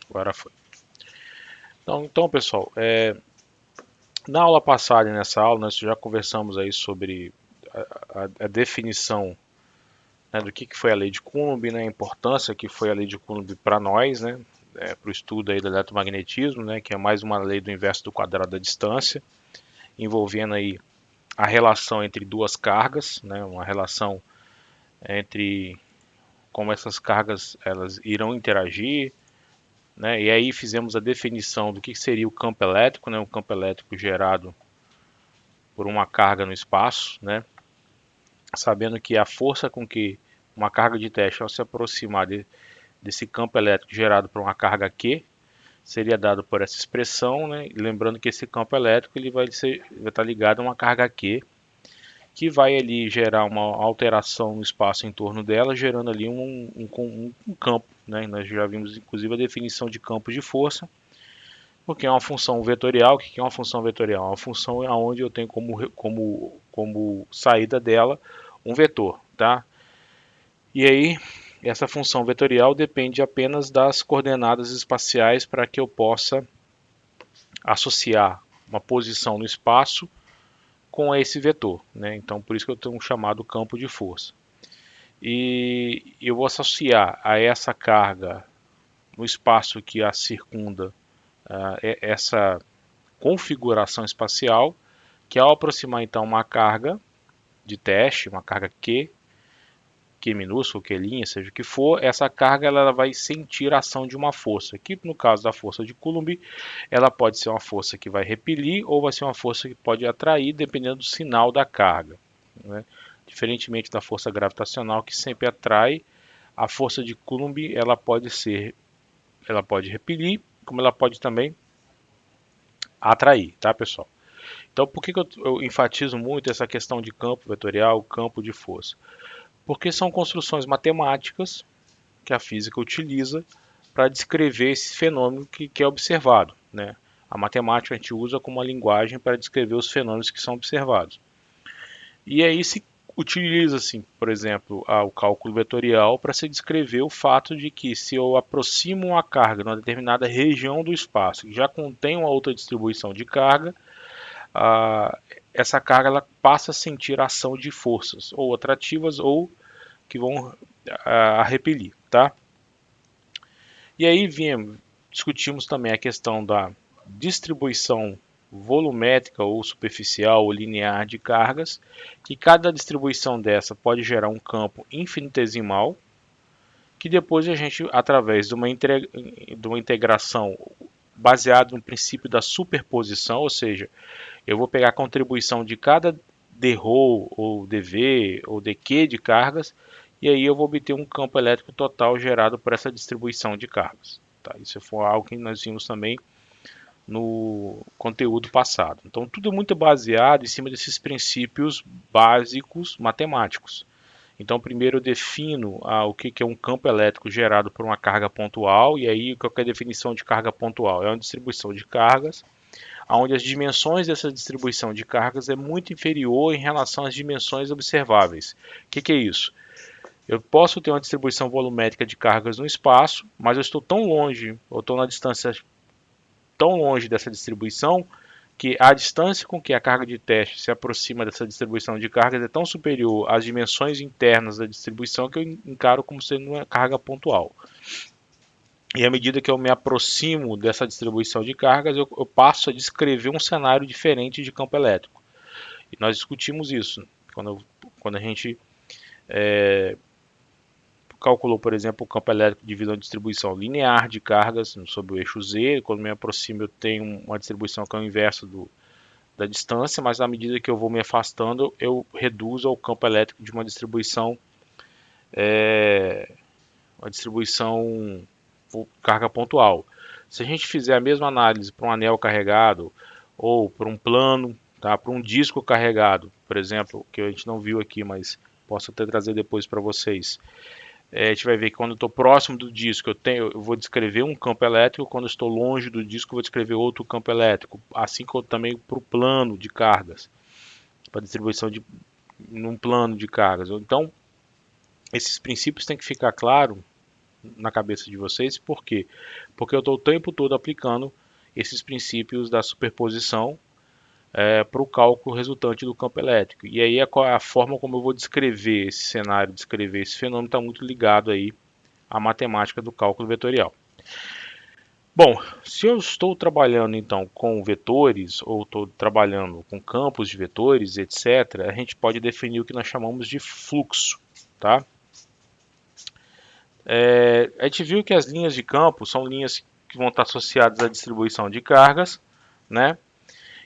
Agora foi. Então pessoal, na aula passada e nessa aula nós já conversamos aí sobre a definição, né, do que foi a lei de Coulomb, né, a importância que foi a lei de Coulomb para nós, né, para o estudo aí do eletromagnetismo, né, que é mais uma lei do inverso do quadrado da distância, envolvendo aí a relação entre duas cargas, né, uma relação entre como essas cargas elas irão interagir, né, e aí fizemos a definição do que seria o campo elétrico, né, um campo elétrico gerado por uma carga no espaço, né, sabendo que a força com que uma carga de teste ao se aproximar desse campo elétrico gerado por uma carga Q seria dado por essa expressão, né? Lembrando que esse campo elétrico ele vai estar ligado a uma carga Q, que vai ali gerar uma alteração no espaço em torno dela, gerando ali um campo, né? Nós já vimos inclusive a definição de campo de força, porque é uma função vetorial. O que é uma função vetorial? É uma função onde eu tenho como saída dela um vetor, tá? E aí, essa função vetorial depende apenas das coordenadas espaciais para que eu possa associar uma posição no espaço com esse vetor, né? Então, por isso que eu tenho um chamado campo de força. E eu vou associar a essa carga no espaço que a circunda, essa configuração espacial, que ao aproximar então uma carga de teste, uma carga Q minúsculo, Q', seja o que for, essa carga ela vai sentir a ação de uma força, que no caso da força de Coulomb, ela pode ser uma força que vai repelir ou vai ser uma força que pode atrair, dependendo do sinal da carga, né? Diferentemente da força gravitacional, que sempre atrai, a força de Coulomb ela pode repelir, como ela pode também atrair, tá, pessoal? Então, por que eu enfatizo muito essa questão de campo vetorial, campo de força? Porque são construções matemáticas que a física utiliza para descrever esse fenômeno que é observado, né? A matemática a gente usa como uma linguagem para descrever os fenômenos que são observados. E aí se utiliza, assim, por exemplo, o cálculo vetorial para se descrever o fato de que se eu aproximo uma carga numa determinada região do espaço que já contém uma outra distribuição de carga, essa carga ela passa a sentir a ação de forças, ou atrativas ou que vão repelir, tá? E aí discutimos também a questão da distribuição volumétrica ou superficial ou linear de cargas, que cada distribuição dessa pode gerar um campo infinitesimal, que depois a gente, através de uma integração baseada no princípio da superposição, ou seja, eu vou pegar a contribuição de cada dρ ou dV ou dq de cargas, e aí eu vou obter um campo elétrico total gerado por essa distribuição de cargas. Tá? Isso foi algo que nós vimos também no conteúdo passado. Então tudo é muito baseado em cima desses princípios básicos matemáticos. Então primeiro eu defino o que é um campo elétrico gerado por uma carga pontual, e aí qual é a definição de carga pontual? É uma distribuição de cargas onde as dimensões dessa distribuição de cargas é muito inferior em relação às dimensões observáveis. O que é isso? Eu posso ter uma distribuição volumétrica de cargas no espaço, mas eu estou tão longe, ou estou na distância tão longe dessa distribuição, que a distância com que a carga de teste se aproxima dessa distribuição de cargas é tão superior às dimensões internas da distribuição que eu encaro como sendo uma carga pontual. E à medida que eu me aproximo dessa distribuição de cargas, eu passo a descrever um cenário diferente de campo elétrico. E nós discutimos isso quando a gente calculou, por exemplo, o campo elétrico devido a uma distribuição linear de cargas sobre o eixo Z. Quando me aproximo, eu tenho uma distribuição que é o inverso da distância, mas à medida que eu vou me afastando, eu reduzo o campo elétrico de uma distribuição carga pontual. Se a gente fizer a mesma análise para um anel carregado ou para um plano, tá? Para um disco carregado, por exemplo, que a gente não viu aqui, mas posso até trazer depois para vocês. A gente vai ver que quando eu estou próximo do disco, eu vou descrever um campo elétrico, quando eu estou longe do disco, eu vou descrever outro campo elétrico, assim como também para o plano de cargas, para distribuição num plano de cargas. Então, esses princípios têm que ficar claro na cabeça de vocês. Por quê? Porque eu estou o tempo todo aplicando esses princípios da superposição para o cálculo resultante do campo elétrico. E aí a forma como eu vou descrever esse cenário, descrever esse fenômeno, está muito ligado aí à matemática do cálculo vetorial. Bom, se eu estou trabalhando então com vetores ou estou trabalhando com campos de vetores, etc., a gente pode definir o que nós chamamos de fluxo, tá? A gente viu que as linhas de campo são linhas que vão estar associadas à distribuição de cargas, né?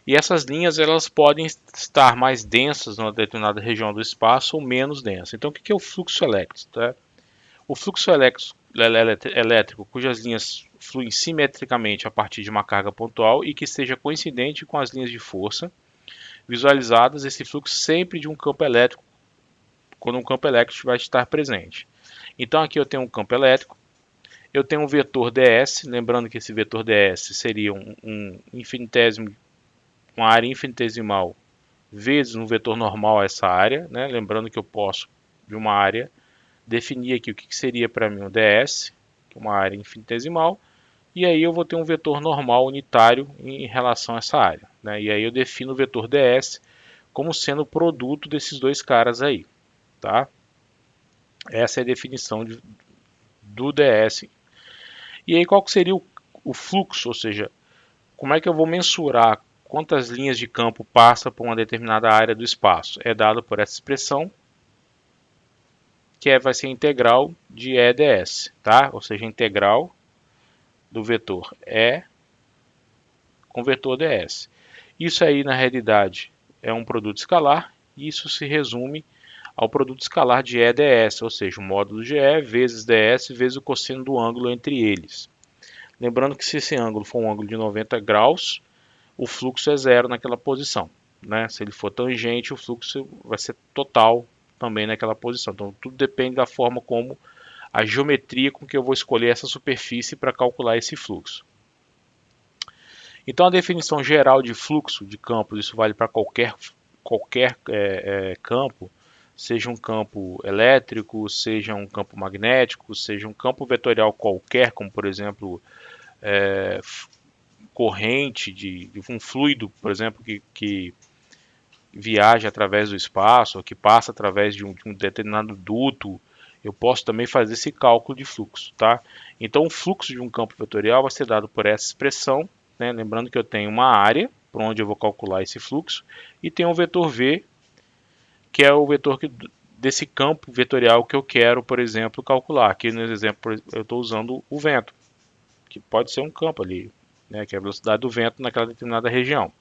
E essas linhas elas podem estar mais densas numa determinada região do espaço ou menos densas. Então, o que é o fluxo elétrico? Tá? O fluxo elétrico, cujas linhas fluem simetricamente a partir de uma carga pontual e que seja coincidente com as linhas de força visualizadas, esse fluxo sempre de um campo elétrico, quando um campo elétrico vai estar presente. Então, aqui eu tenho um campo elétrico, eu tenho um vetor ds, lembrando que esse vetor ds seria uma área infinitesimal vezes um vetor normal a essa área, né? Lembrando que eu posso, de uma área, definir aqui o que seria para mim o ds, que é uma área infinitesimal, e aí eu vou ter um vetor normal unitário em relação a essa área, né? E aí eu defino o vetor ds como sendo o produto desses dois caras aí, tá? Essa é a definição do ds. E aí qual que seria o fluxo, ou seja, como é que eu vou mensurar quantas linhas de campo passa por uma determinada área do espaço? É dado por essa expressão, que vai ser integral de EDS, tá? Ou seja, integral do vetor E com vetor ds. Isso aí, na realidade, é um produto escalar, e isso se resume ao produto escalar de E ds, ou seja, o módulo de E vezes ds vezes o cosseno do ângulo entre eles. Lembrando que se esse ângulo for um ângulo de 90 graus, o fluxo é zero naquela posição, né? Se ele for tangente, o fluxo vai ser total também naquela posição. Então tudo depende da forma como a geometria com que eu vou escolher essa superfície para calcular esse fluxo. Então a definição geral de fluxo de campos, isso vale para qualquer campo, seja um campo elétrico, seja um campo magnético, seja um campo vetorial qualquer, como por exemplo corrente de um fluido, por exemplo, que viaja através do espaço, ou que passa através de um determinado duto, eu posso também fazer esse cálculo de fluxo, tá? Então o fluxo de um campo vetorial vai ser dado por essa expressão, né? Lembrando que eu tenho uma área por onde eu vou calcular esse fluxo e tem um vetor V, que é o vetor desse campo vetorial que eu quero, por exemplo, calcular. Aqui no exemplo eu estou usando o vento, que pode ser um campo ali, né, que é a velocidade do vento naquela determinada região.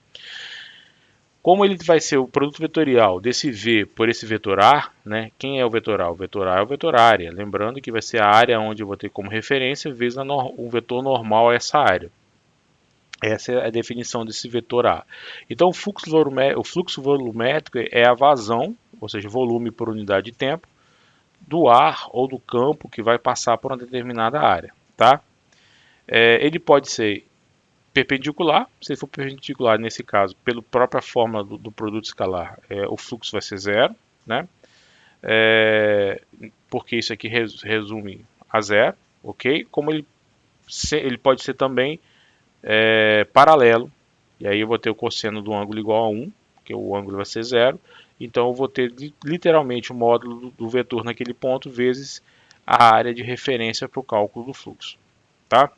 Como ele vai ser o produto vetorial desse V por esse vetor A, né, quem é o vetor A? O vetor A é o vetor área. Lembrando que vai ser a área onde eu vou ter como referência vezes um vetor normal a essa área. Essa é a definição desse vetor A. Então, o fluxo volumétrico é a vazão, ou seja, volume por unidade de tempo, do ar ou do campo que vai passar por uma determinada área. Tá? Ele pode ser perpendicular, se for perpendicular nesse caso, pela própria fórmula do produto escalar, o fluxo vai ser zero, né? Porque isso aqui resume a zero, ok? Como ele pode ser também paralelo, e aí eu vou ter o cosseno do ângulo igual a 1, porque o ângulo vai ser zero, então eu vou ter literalmente o módulo do vetor naquele ponto vezes a área de referência para o cálculo do fluxo, tá?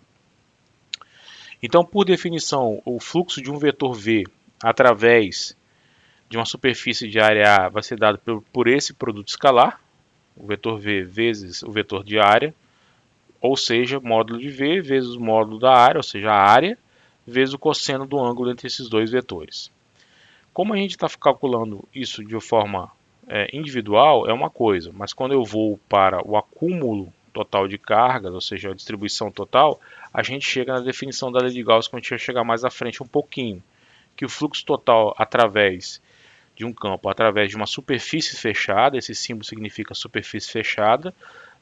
Então, por definição, o fluxo de um vetor V através de uma superfície de área A vai ser dado por esse produto escalar, o vetor V vezes o vetor de área, ou seja, módulo de V vezes o módulo da área, ou seja, a área, vezes o cosseno do ângulo entre esses dois vetores. Como a gente está calculando isso de forma individual, é uma coisa, mas quando eu vou para o acúmulo total de cargas, ou seja, a distribuição total, a gente chega na definição da lei de Gauss, que a gente vai chegar mais à frente um pouquinho, que o fluxo total através de um campo, através de uma superfície fechada, esse símbolo significa superfície fechada,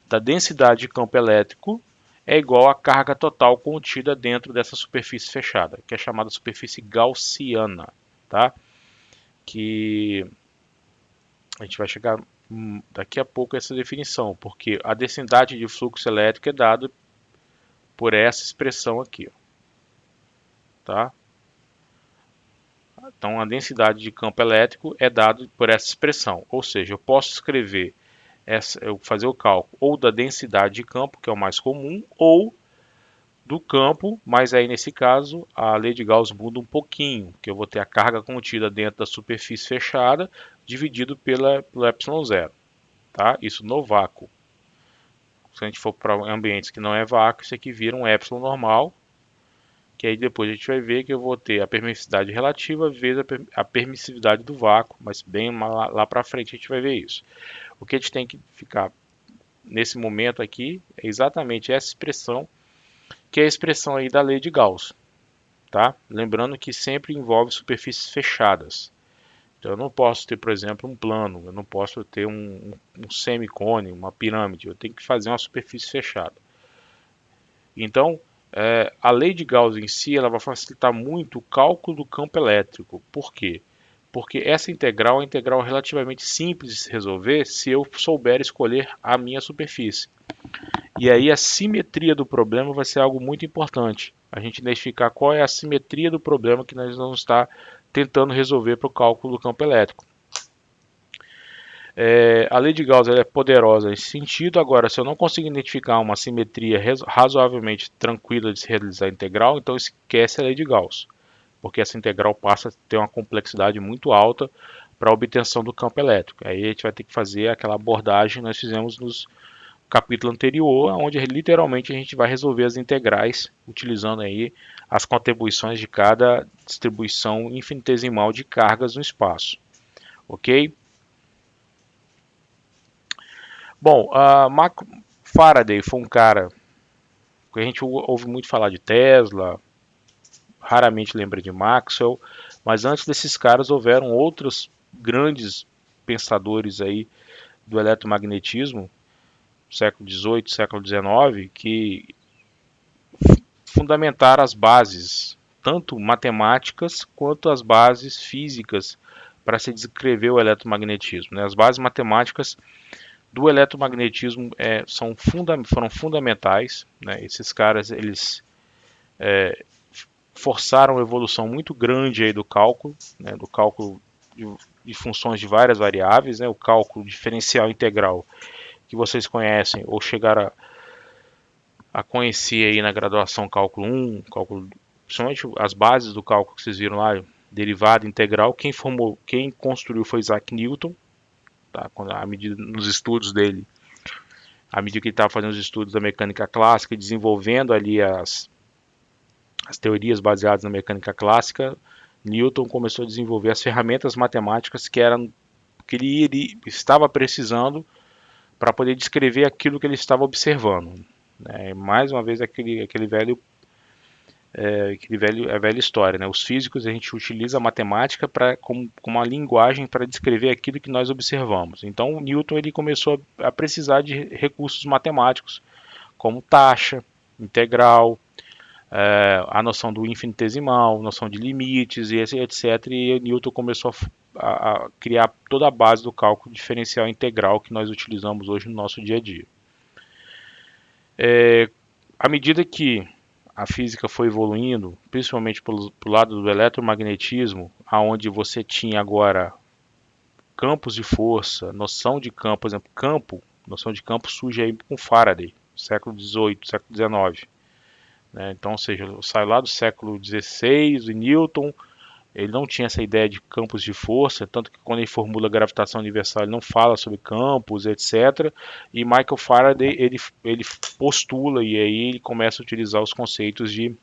da densidade de campo elétrico é igual à carga total contida dentro dessa superfície fechada, que é chamada superfície gaussiana, tá? Que a gente vai chegar daqui a pouco essa definição, porque a densidade de fluxo elétrico é dada por essa expressão aqui, ó, tá? Então a densidade de campo elétrico é dada por essa expressão, ou seja, eu posso escrever eu fazer o cálculo ou da densidade de campo, que é o mais comum, ou do campo, mas aí nesse caso a lei de Gauss muda um pouquinho, que eu vou ter a carga contida dentro da superfície fechada dividido pelo epsilon zero, tá? Isso no vácuo. Se a gente for para ambientes que não é vácuo, isso aqui vira um epsilon normal, que aí depois a gente vai ver que eu vou ter a permissividade relativa vezes a permissividade do vácuo, mas bem lá para frente a gente vai ver isso. O que a gente tem que ficar nesse momento aqui é exatamente essa expressão, que é a expressão aí da lei de Gauss, tá? Lembrando que sempre envolve superfícies fechadas. Então eu não posso ter, por exemplo, um plano, eu não posso ter um semicone, uma pirâmide, eu tenho que fazer uma superfície fechada. Então, a lei de Gauss em si ela vai facilitar muito o cálculo do campo elétrico. Por quê? Porque essa integral é uma integral relativamente simples de se resolver se eu souber escolher a minha superfície. E aí a simetria do problema vai ser algo muito importante. A gente identificar qual é a simetria do problema que nós vamos estar tentando resolver para o cálculo do campo elétrico. A lei de Gauss é poderosa nesse sentido. Agora, se eu não consigo identificar uma simetria razoavelmente tranquila de se realizar a integral, então esquece a lei de Gauss, porque essa integral passa a ter uma complexidade muito alta para a obtenção do campo elétrico. Aí a gente vai ter que fazer aquela abordagem que nós fizemos nos capítulo anterior, onde literalmente a gente vai resolver as integrais utilizando aí as contribuições de cada distribuição infinitesimal de cargas no espaço, ok? Bom, Faraday foi um cara que a gente ouve muito falar de Tesla, raramente lembra de Maxwell, mas antes desses caras houveram outros grandes pensadores aí do eletromagnetismo, século XVIII, século XIX, que fundamentar as bases, tanto matemáticas quanto as bases físicas, para se descrever o eletromagnetismo, né? As bases matemáticas do eletromagnetismo foram fundamentais, né? Esses caras eles forçaram uma evolução muito grande aí do cálculo, né? Do cálculo de funções de várias variáveis, né? O cálculo diferencial integral que vocês conhecem ou chegaram a conhecer aí na graduação cálculo 1, cálculo, principalmente as bases do cálculo que vocês viram lá, derivada integral, quem construiu foi Isaac Newton, tá? À medida nos estudos dele, à medida que ele estava fazendo os estudos da mecânica clássica, desenvolvendo ali as teorias baseadas na mecânica clássica, Newton começou a desenvolver as ferramentas matemáticas que ele estava precisando para poder descrever aquilo que ele estava observando. Mais uma vez aquele velha história, né? Os físicos a gente utiliza a matemática como uma linguagem para descrever aquilo que nós observamos. Então o Newton ele começou a precisar de recursos matemáticos como taxa, integral, a noção do infinitesimal, noção de limites e etc. E o Newton começou a criar toda a base do cálculo diferencial integral que nós utilizamos hoje no nosso dia a dia. À medida que a física foi evoluindo, principalmente pelo lado do eletromagnetismo, aonde você tinha agora campos de força, noção de campo, por exemplo, noção de campo surge aí com Faraday, século XVIII, século XIX. Né? Então, ou seja, sai lá do século XVI, e Newton, ele não tinha essa ideia de campos de força, tanto que quando ele formula a gravitação universal ele não fala sobre campos, etc. E Michael Faraday ele postula e aí ele começa a utilizar os conceitos de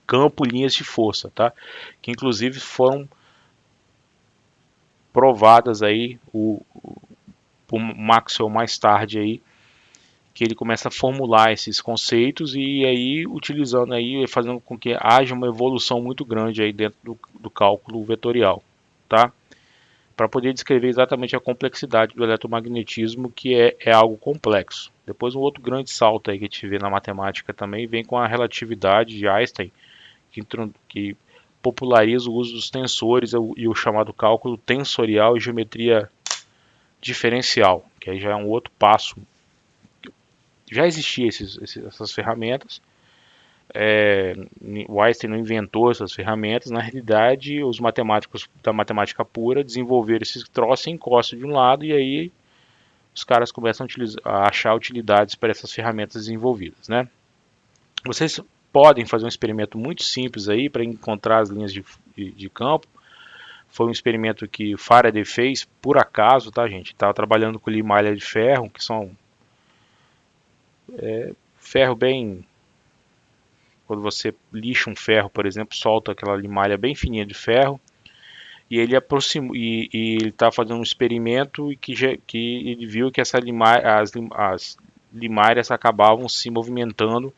campo, linhas de força, tá? Que inclusive foram provadas aí por Maxwell mais tarde aí, que ele começa a formular esses conceitos e aí utilizando aí, fazendo com que haja uma evolução muito grande aí dentro do cálculo vetorial, tá? Para poder descrever exatamente a complexidade do eletromagnetismo, que é algo complexo. Depois um outro grande salto aí que a gente vê na matemática também vem com a relatividade de Einstein, que populariza o uso dos tensores e o chamado cálculo tensorial e geometria diferencial, que aí já é um outro passo. Já existiam essas ferramentas, o Einstein não inventou essas ferramentas, na realidade os matemáticos da matemática pura desenvolveram esses troços, encostam de um lado e aí os caras começam a achar utilidades para essas ferramentas desenvolvidas, né? Vocês podem fazer um experimento muito simples aí para encontrar as linhas de campo. Foi um experimento que o Faraday fez por acaso, tá, gente? Estava trabalhando com limalha de ferro, que são ferro bem. Quando você lixa um ferro, por exemplo, solta aquela limalha bem fininha de ferro. E ele aproximou e ele estava fazendo um experimento e que ele viu que as limalhas acabavam se movimentando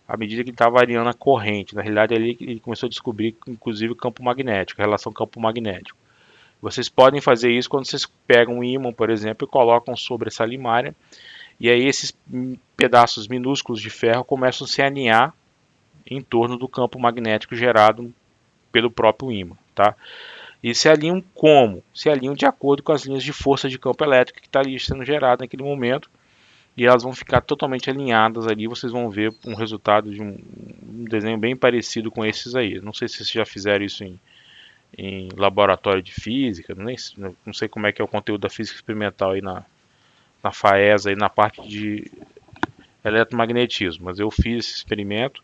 à medida que ele estava variando a corrente. Na realidade, ele começou a descobrir, inclusive, o campo magnético, a relação campo magnético. Vocês podem fazer isso quando vocês pegam um ímã, por exemplo, e colocam sobre essa limária, e aí esses pedaços minúsculos de ferro começam a se alinhar em torno do campo magnético gerado pelo próprio ímã, tá? E se alinham como? Se alinham de acordo com as linhas de força de campo elétrico que está ali sendo gerado naquele momento, e elas vão ficar totalmente alinhadas ali. Vocês vão ver um resultado de um desenho bem parecido com esses aí. Não sei se vocês já fizeram isso em laboratório de física, não sei como é que é o conteúdo da física experimental aí na FAES, aí na parte de eletromagnetismo, mas eu fiz esse experimento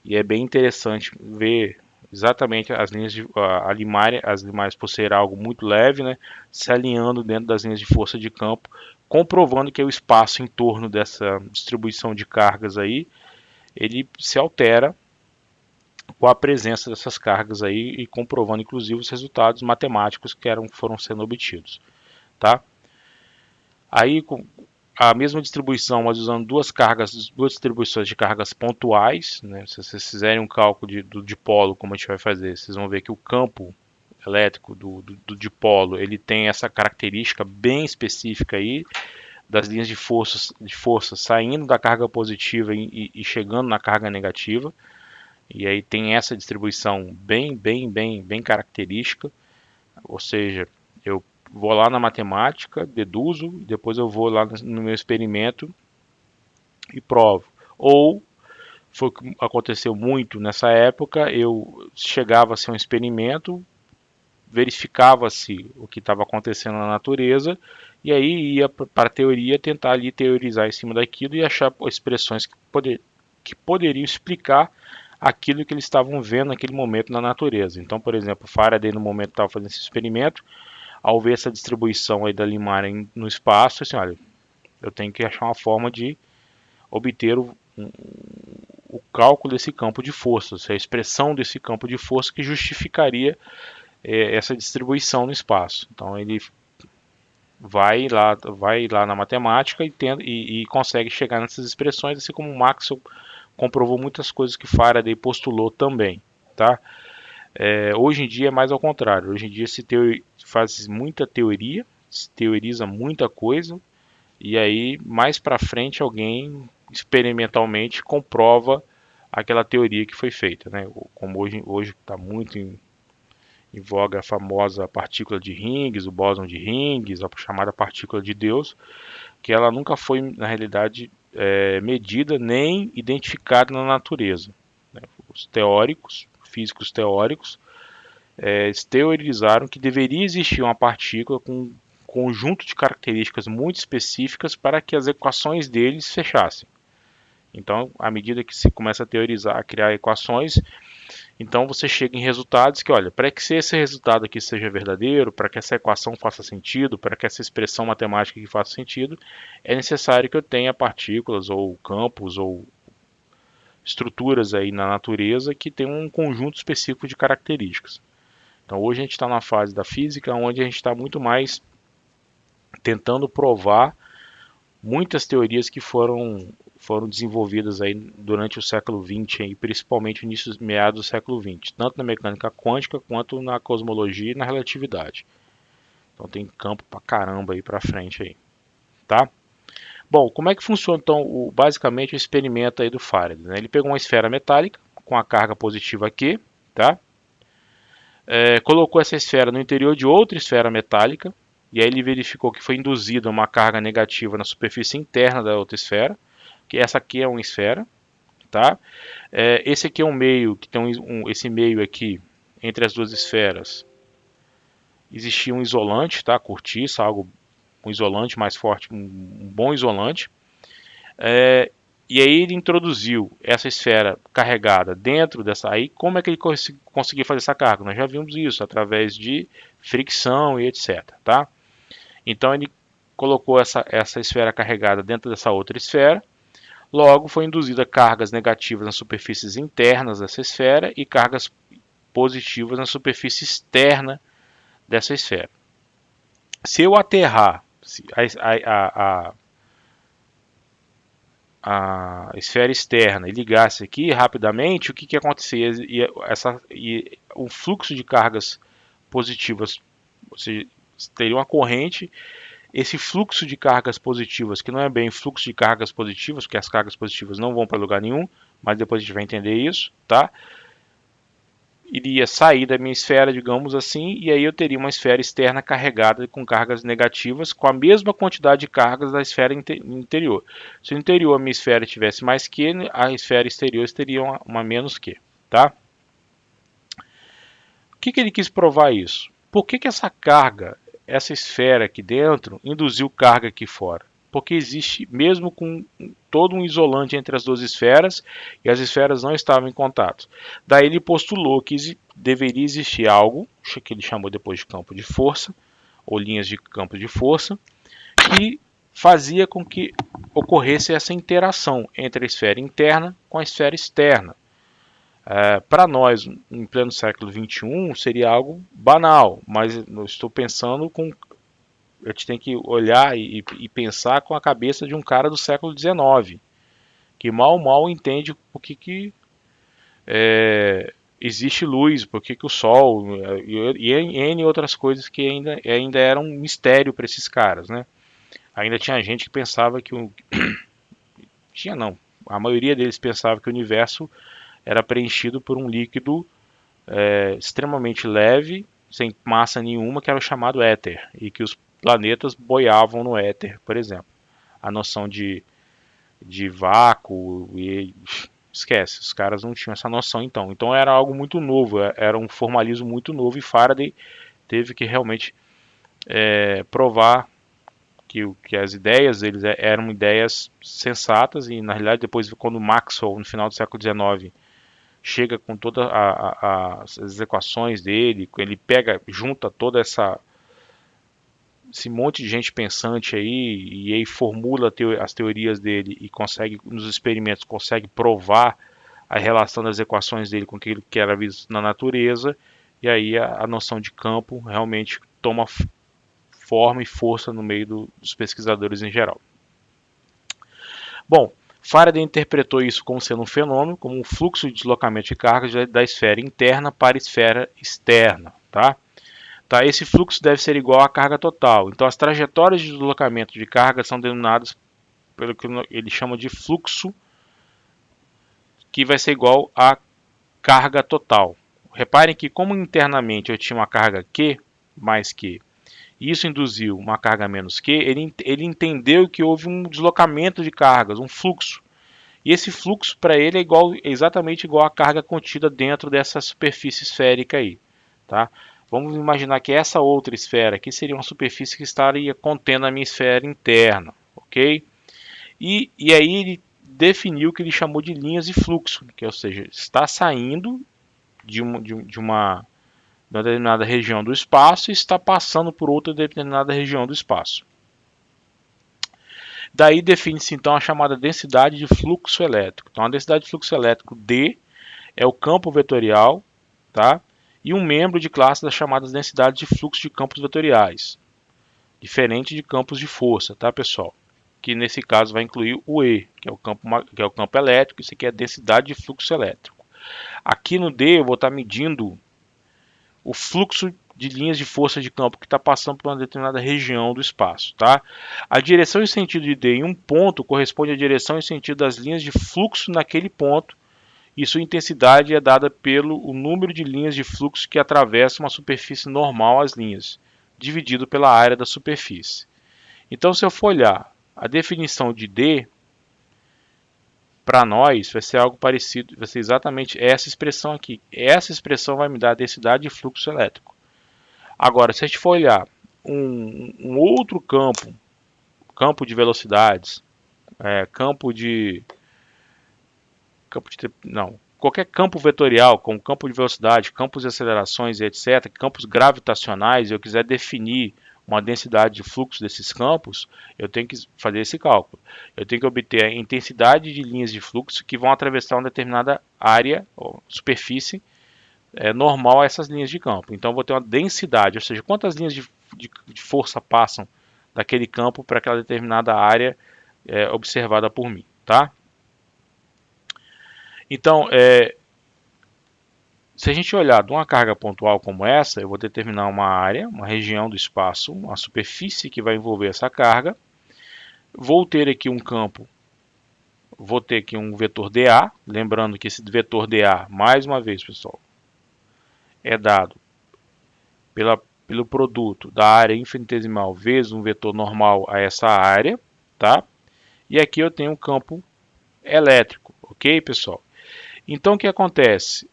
e é bem interessante ver exatamente as linhas de as limárias por ser algo muito leve, né, se alinhando dentro das linhas de força de campo, comprovando que o espaço em torno dessa distribuição de cargas aí, ele se altera com a presença dessas cargas aí e comprovando inclusive os resultados matemáticos que foram sendo obtidos, tá? Aí com a mesma distribuição, mas usando duas distribuições de cargas pontuais, né? Se vocês fizerem um cálculo do dipolo, como a gente vai fazer, vocês vão ver que o campo elétrico do dipolo ele tem essa característica bem específica aí das linhas de força saindo da carga positiva e chegando na carga negativa. E aí tem essa distribuição bem característica, ou seja, eu vou lá na matemática, deduzo, depois eu vou lá no meu experimento e provo. Ou foi o que aconteceu muito nessa época, eu chegava a ser um experimento, verificava-se o que estava acontecendo na natureza e aí ia para a teoria tentar ali teorizar em cima daquilo e achar expressões que poderiam explicar aquilo que eles estavam vendo naquele momento na natureza. Então, por exemplo, Faraday no momento estava fazendo esse experimento, ao ver essa distribuição aí da limária no espaço, assim, olha, eu tenho que achar uma forma de obter o cálculo desse campo de forças, a expressão desse campo de força que justificaria essa distribuição no espaço. Então ele vai lá na matemática e consegue chegar nessas expressões, assim como Maxwell comprovou muitas coisas que Faraday postulou também, tá? Hoje em dia é mais ao contrário. Hoje em dia se faz muita teoria, se teoriza muita coisa e aí mais para frente alguém experimentalmente comprova aquela teoria que foi feita, né? Como hoje está muito em voga a famosa partícula de Higgs, o bóson de Higgs, a chamada partícula de Deus, que ela nunca foi, na realidade, medida nem identificada na natureza, né? Os teóricos, físicos teóricos, teorizaram que deveria existir uma partícula com um conjunto de características muito específicas para que as equações deles fechassem. Então, à medida que se começa a teorizar, a criar equações, então você chega em resultados que, olha, para que esse resultado aqui seja verdadeiro, para que essa equação faça sentido, para que essa expressão matemática aqui faça sentido, é necessário que eu tenha partículas ou campos ou estruturas aí na natureza que tenham um conjunto específico de características. Então hoje a gente está na fase da física onde a gente está muito mais tentando provar muitas teorias que foram desenvolvidas aí durante o século XX, aí, principalmente no início, meados do século XX, tanto na mecânica quântica quanto na cosmologia e na relatividade. Então tem campo pra caramba aí pra frente aí, tá? Bom, como é que funciona então basicamente o experimento aí do Faraday, né? Ele pegou uma esfera metálica com a carga positiva aqui, tá? Colocou essa esfera no interior de outra esfera metálica, e aí ele verificou que foi induzida uma carga negativa na superfície interna da outra esfera, que essa aqui é uma esfera, tá? Esse aqui é um meio, que tem esse meio aqui, entre as duas esferas, existia um isolante, tá? Cortiça, um isolante mais forte, um bom isolante. E aí ele introduziu essa esfera carregada dentro dessa. Aí como é que ele conseguiu fazer essa carga? Nós já vimos isso através de fricção e etc. Tá? Então ele colocou essa esfera carregada dentro dessa outra esfera. Logo foi induzida cargas negativas nas superfícies internas dessa esfera e cargas positivas na superfície externa dessa esfera. Se eu aterrar a esfera externa e ligasse aqui rapidamente, o que acontecia? O fluxo de cargas positivas, ou seja, teria uma corrente, esse fluxo de cargas positivas, que não é bem fluxo de cargas positivas, porque as cargas positivas não vão para lugar nenhum, mas depois a gente vai entender isso, tá? Iria sair da minha esfera, digamos assim, e aí eu teria uma esfera externa carregada com cargas negativas, com a mesma quantidade de cargas da esfera interior. Se no interior a minha esfera tivesse mais Q, a esfera exterior teria uma menos Q, tá? O que ele quis provar isso? Por que essa carga, essa esfera aqui dentro, induziu carga aqui fora? Porque existe, mesmo com todo um isolante entre as duas esferas, e as esferas não estavam em contato. Daí ele postulou que deveria existir algo, que ele chamou depois de campo de força, ou linhas de campo de força, que fazia com que ocorresse essa interação entre a esfera interna com a esfera externa. Para nós, em pleno século XXI, seria algo banal, mas eu estou pensando com. A gente tem que olhar e pensar com a cabeça de um cara do século XIX, que mal entende por que existe luz, por que o Sol e N outras coisas que ainda eram um mistério para esses caras, né? Ainda tinha gente que pensava que tinha não, a maioria deles pensava que o universo era preenchido por um líquido extremamente leve, sem massa nenhuma, que era o chamado éter, e que os planetas boiavam no éter, por exemplo. A noção de vácuo e esquece, os caras não tinham essa noção então. Então era algo muito novo, era um formalismo muito novo e Faraday teve que realmente provar que as ideias deles eram ideias sensatas e na realidade depois quando Maxwell no final do século XIX chega com todas as equações dele, ele junta toda esse monte de gente pensante aí e aí formula as teorias dele e consegue nos experimentos consegue provar a relação das equações dele com aquilo que era visto na natureza, e aí a noção de campo realmente toma forma e força no meio dos pesquisadores em geral. Bom, Faraday interpretou isso como sendo um fenômeno, como um fluxo de deslocamento de cargas da esfera interna para a esfera externa. Tá? Esse fluxo deve ser igual à carga total. Então, as trajetórias de deslocamento de carga são denominadas pelo que ele chama de fluxo, que vai ser igual à carga total. Reparem que, como internamente eu tinha uma carga Q mais Q, e isso induziu uma carga menos Q, ele entendeu que houve um deslocamento de cargas, um fluxo. E esse fluxo para ele é exatamente igual à carga contida dentro dessa superfície esférica aí. Tá? Vamos imaginar que essa outra esfera aqui seria uma superfície que estaria contendo a minha esfera interna. Ok? E aí ele definiu o que ele chamou de linhas de fluxo, que ou seja, está saindo de uma determinada região do espaço e está passando por outra determinada região do espaço. Daí define-se então a chamada densidade de fluxo elétrico. Então a densidade de fluxo elétrico D é o campo vetorial, tá? E um membro de classe das chamadas densidades de fluxo de campos vetoriais, diferente de campos de força, tá, pessoal? Que nesse caso vai incluir o E, que é o campo elétrico, isso aqui é a densidade de fluxo elétrico. Aqui no D eu vou estar medindo o fluxo de linhas de força de campo que está passando por uma determinada região do espaço. Tá? A direção e sentido de D em um ponto corresponde à direção e sentido das linhas de fluxo naquele ponto, e sua intensidade é dada pelo número de linhas de fluxo que atravessam uma superfície normal às linhas, dividido pela área da superfície. Então, se eu for olhar a definição de D, para nós vai ser algo parecido, vai ser exatamente essa expressão aqui. Essa expressão vai me dar a densidade de fluxo elétrico. Agora, se a gente for olhar um outro campo de velocidades, qualquer campo vetorial, como campo de velocidade, campos de acelerações e etc., campos gravitacionais, eu quiser definir uma densidade de fluxo desses campos, eu tenho que fazer esse cálculo. Eu tenho que obter a intensidade de linhas de fluxo que vão atravessar uma determinada área ou superfície normal a essas linhas de campo. Então, eu vou ter uma densidade, ou seja, quantas linhas de força passam daquele campo para aquela determinada área observada por mim, tá? Então, se a gente olhar de uma carga pontual como essa, eu vou determinar uma área, uma região do espaço, uma superfície que vai envolver essa carga. Vou ter aqui um campo, vou ter aqui um vetor dA, lembrando que esse vetor dA, mais uma vez, pessoal, é dado pelo produto da área infinitesimal vezes um vetor normal a essa área, tá? E aqui eu tenho um campo elétrico, ok, pessoal? Então, o que acontece?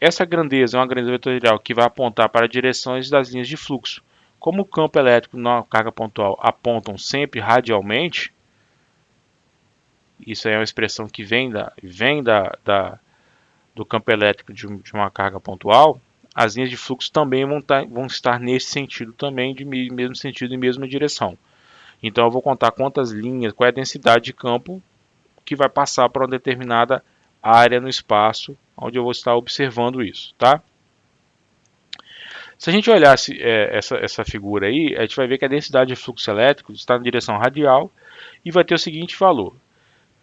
Essa grandeza é uma grandeza vetorial que vai apontar para direções das linhas de fluxo. Como o campo elétrico na carga pontual apontam sempre radialmente, isso é uma expressão que vem do campo elétrico de uma carga pontual, as linhas de fluxo também vão estar nesse sentido também, de mesmo sentido e mesma direção. Então, eu vou contar quantas linhas, qual é a densidade de campo que vai passar para uma determinada área no espaço onde eu vou estar observando isso, tá? Se a gente olhar essa figura aí, a gente vai ver que a densidade de fluxo elétrico está na direção radial e vai ter o seguinte valor.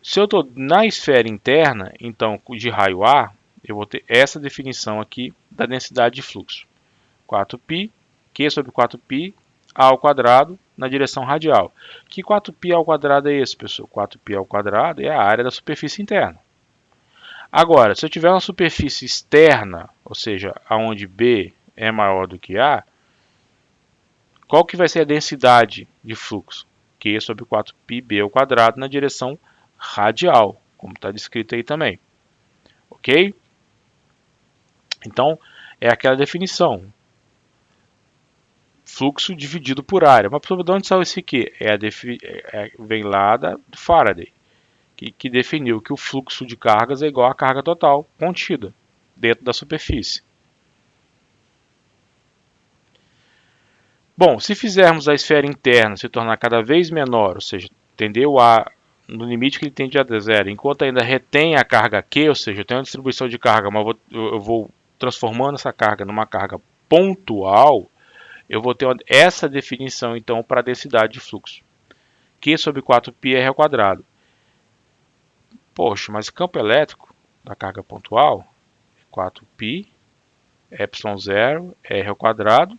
Se eu estou na esfera interna, então de raio A, eu vou ter essa definição aqui da densidade de fluxo. 4π, Q sobre 4π, A ao quadrado na direção radial. Que 4π ao quadrado é esse, pessoal? 4π ao quadrado é a área da superfície interna. Agora, se eu tiver uma superfície externa, ou seja, aonde B é maior do que A, qual que vai ser a densidade de fluxo? Q sobre 4πb ao quadrado na direção radial, como está descrito aí também. Ok? Então, é aquela definição. Fluxo dividido por área. Mas, de onde saiu esse aqui? Vem lá do Faraday, que definiu que o fluxo de cargas é igual à carga total contida dentro da superfície. Bom, se fizermos a esfera interna se tornar cada vez menor, ou seja, tender o A no limite que ele tende a zero, enquanto ainda retém a carga Q, ou seja, eu tenho uma distribuição de carga, mas eu vou transformando essa carga numa carga pontual, eu vou ter essa definição então para a densidade de fluxo. Q sobre 4πr ao quadrado. Poxa, mas campo elétrico da carga pontual é 4π, ε0, r ao quadrado,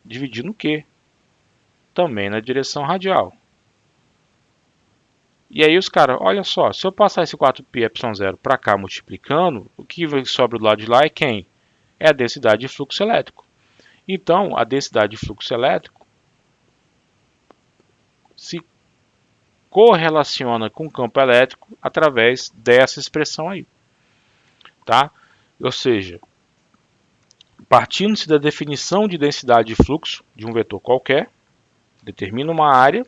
dividido no Q, também na direção radial. E aí os caras, olha só, se eu passar esse 4π ε0 para cá multiplicando, o que sobra do lado de lá é quem? É a densidade de fluxo elétrico. Então, a densidade de fluxo elétrico se correlaciona com o campo elétrico através dessa expressão aí. Tá? Ou seja, partindo-se da definição de densidade de fluxo de um vetor qualquer, determino uma área,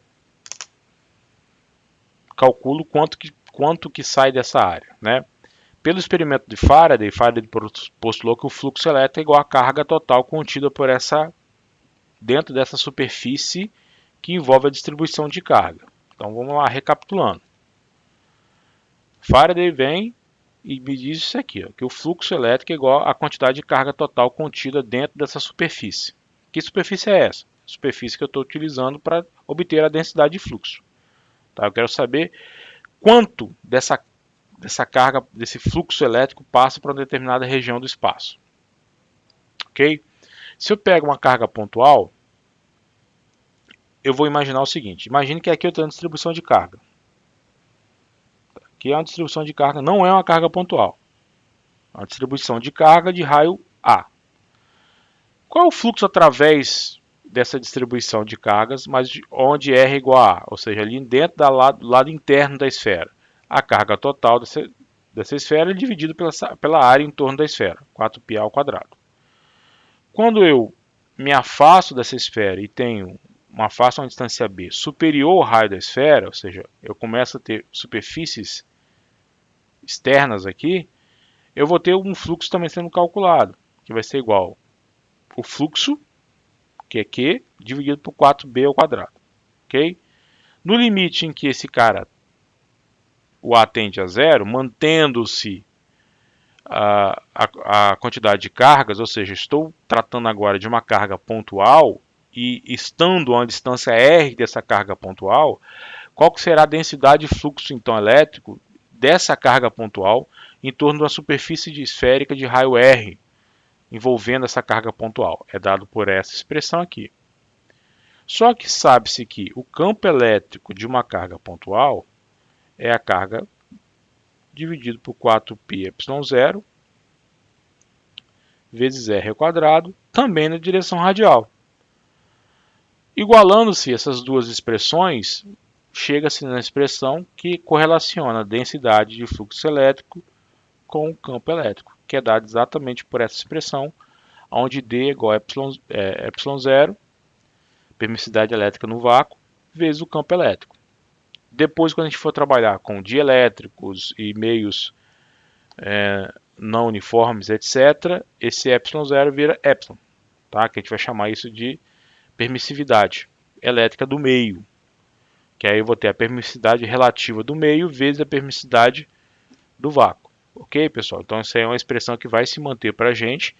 calculo quanto que sai dessa área. Né? Pelo experimento de Faraday, Faraday postulou que o fluxo elétrico é igual à carga total contida dentro dessa superfície que envolve a distribuição de carga. Então vamos lá, recapitulando. Faraday vem e me diz isso aqui, ó, que o fluxo elétrico é igual à quantidade de carga total contida dentro dessa superfície. Que superfície é essa? A superfície que eu estou utilizando para obter a densidade de fluxo. Tá? Eu quero saber quanto dessa carga, desse fluxo elétrico passa para uma determinada região do espaço. Ok? Se eu pego uma carga pontual, eu vou imaginar o seguinte. Imagine que aqui eu tenho uma distribuição de carga. Aqui é uma distribuição de carga, não é uma carga pontual. É uma distribuição de carga de raio A. Qual é o fluxo através dessa distribuição de cargas, mas onde R é igual a A, ou seja, ali dentro do lado interno da esfera. A carga total dessa esfera é dividida pela área em torno da esfera, 4π ao quadrado. Quando eu me afasto dessa esfera e tenho afasto uma distância B superior ao raio da esfera, ou seja, eu começo a ter superfícies externas aqui, eu vou ter um fluxo também sendo calculado, que vai ser igual o fluxo, que é Q, dividido por 4B ao quadrado. Ok? No limite em que esse cara, o A tende a zero, mantendo-se a quantidade de cargas, ou seja, estou tratando agora de uma carga pontual e estando a uma distância R dessa carga pontual, qual que será a densidade de fluxo então elétrico dessa carga pontual em torno de uma superfície esférica de raio R envolvendo essa carga pontual? É dado por essa expressão aqui. Só que sabe-se que o campo elétrico de uma carga pontual é a carga dividido por 4πε0 vezes R ao quadrado, também na direção radial. Igualando-se essas duas expressões, chega-se na expressão que correlaciona a densidade de fluxo elétrico com o campo elétrico, que é dado exatamente por essa expressão, onde D é igual a ε0, permissividade elétrica no vácuo, vezes o campo elétrico. Depois, quando a gente for trabalhar com dielétricos e meios não uniformes, etc., esse ε0 vira epsilon, tá? Que a gente vai chamar isso de permissividade elétrica do meio, que aí eu vou ter a permissividade relativa do meio vezes a permissividade do vácuo. Ok, pessoal? Então, essa é uma expressão que vai se manter para a gente.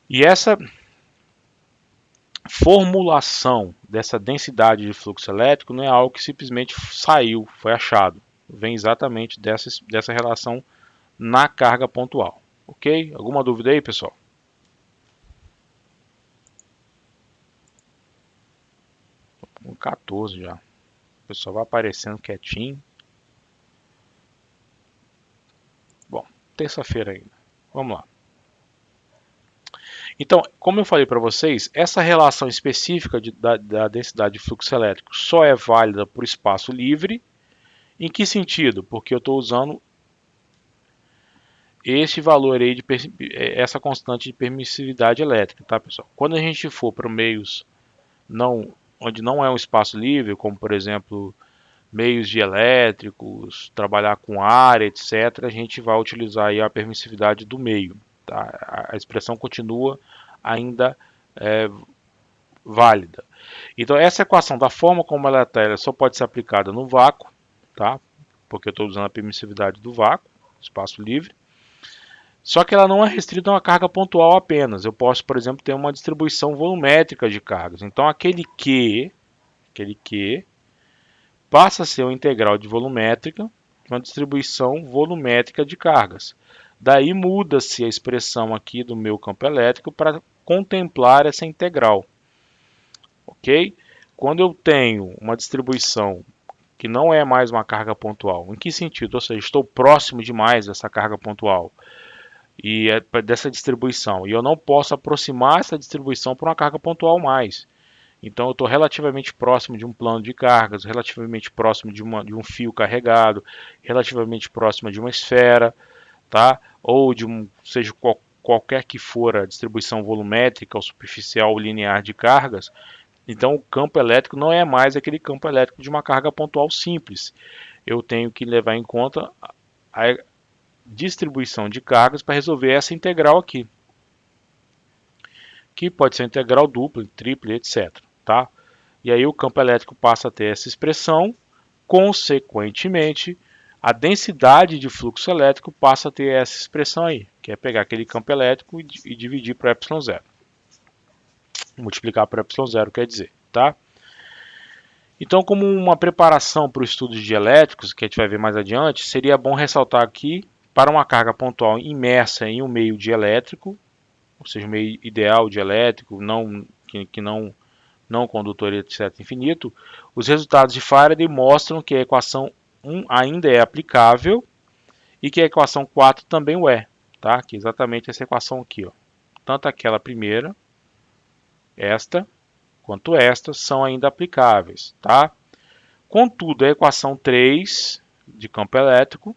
E essa formulação dessa densidade de fluxo elétrico não é algo que simplesmente saiu, foi achado. Vem exatamente dessa relação na carga pontual. Ok? Alguma dúvida aí, pessoal? Com 14 já. O pessoal vai aparecendo quietinho. Bom, terça-feira ainda. Vamos lá. Então, como eu falei para vocês, essa relação específica da densidade de fluxo elétrico só é válida por espaço livre. Em que sentido? Porque eu estou usando esse valor aí de essa constante de permissividade elétrica, tá, pessoal? Quando a gente for para meios onde não é um espaço livre, como por exemplo meios dielétricos, trabalhar com área, etc., a gente vai utilizar aí a permissividade do meio. Tá? A expressão continua ainda válida. Então essa equação, da forma como ela está, ela só pode ser aplicada no vácuo, tá? Porque eu estou usando a permissividade do vácuo, espaço livre. Só que ela não é restrita a uma carga pontual apenas. Eu posso, por exemplo, ter uma distribuição volumétrica de cargas. Então aquele Q passa a ser uma integral de volumétrica, uma distribuição volumétrica de cargas. Daí muda-se a expressão aqui do meu campo elétrico para contemplar essa integral. Ok? Quando eu tenho uma distribuição que não é mais uma carga pontual, em que sentido? Ou seja, estou próximo demais dessa carga pontual e dessa distribuição, e eu não posso aproximar essa distribuição para uma carga pontual mais. Então eu estou relativamente próximo de um plano de cargas, relativamente próximo de um fio carregado, relativamente próximo de uma esfera, tá? Ou de seja qualquer que for a distribuição volumétrica ou superficial ou linear de cargas. Então o campo elétrico não é mais aquele campo elétrico de uma carga pontual simples. Eu tenho que levar em conta a distribuição de cargas para resolver essa integral aqui, que pode ser integral dupla, tripla, etc. Tá? E aí o campo elétrico passa a ter essa expressão, consequentemente, a densidade de fluxo elétrico passa a ter essa expressão aí, que é pegar aquele campo elétrico e dividir por ε0. Multiplicar por ε0, quer dizer, tá? Então, como uma preparação para o estudo de elétricos, que a gente vai ver mais adiante, seria bom ressaltar aqui, para uma carga pontual imersa em um meio dielétrico, ou seja, um meio ideal dielétrico, que não condutor, etc., infinito, os resultados de Faraday mostram que a equação 1 ainda é aplicável e que a equação 4 também o é, tá? Que é exatamente essa equação aqui, ó. Tanto aquela primeira, esta, quanto estas são ainda aplicáveis, tá? Contudo, a equação 3 de campo elétrico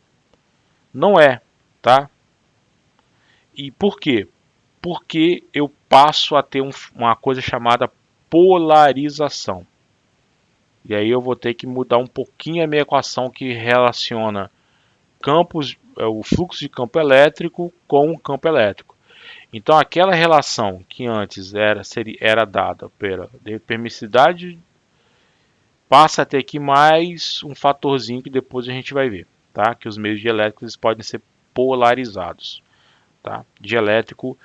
não é, tá? E por quê? Porque eu passo a ter uma coisa chamada polarização. E aí eu vou ter que mudar um pouquinho a minha equação que relaciona o fluxo de campo elétrico com o campo elétrico. Então aquela relação que antes era dada pela permissividade passa a ter aqui mais um fatorzinho que depois a gente vai ver, tá? Que os meios dielétricos podem ser polarizados, tá? Dielétrico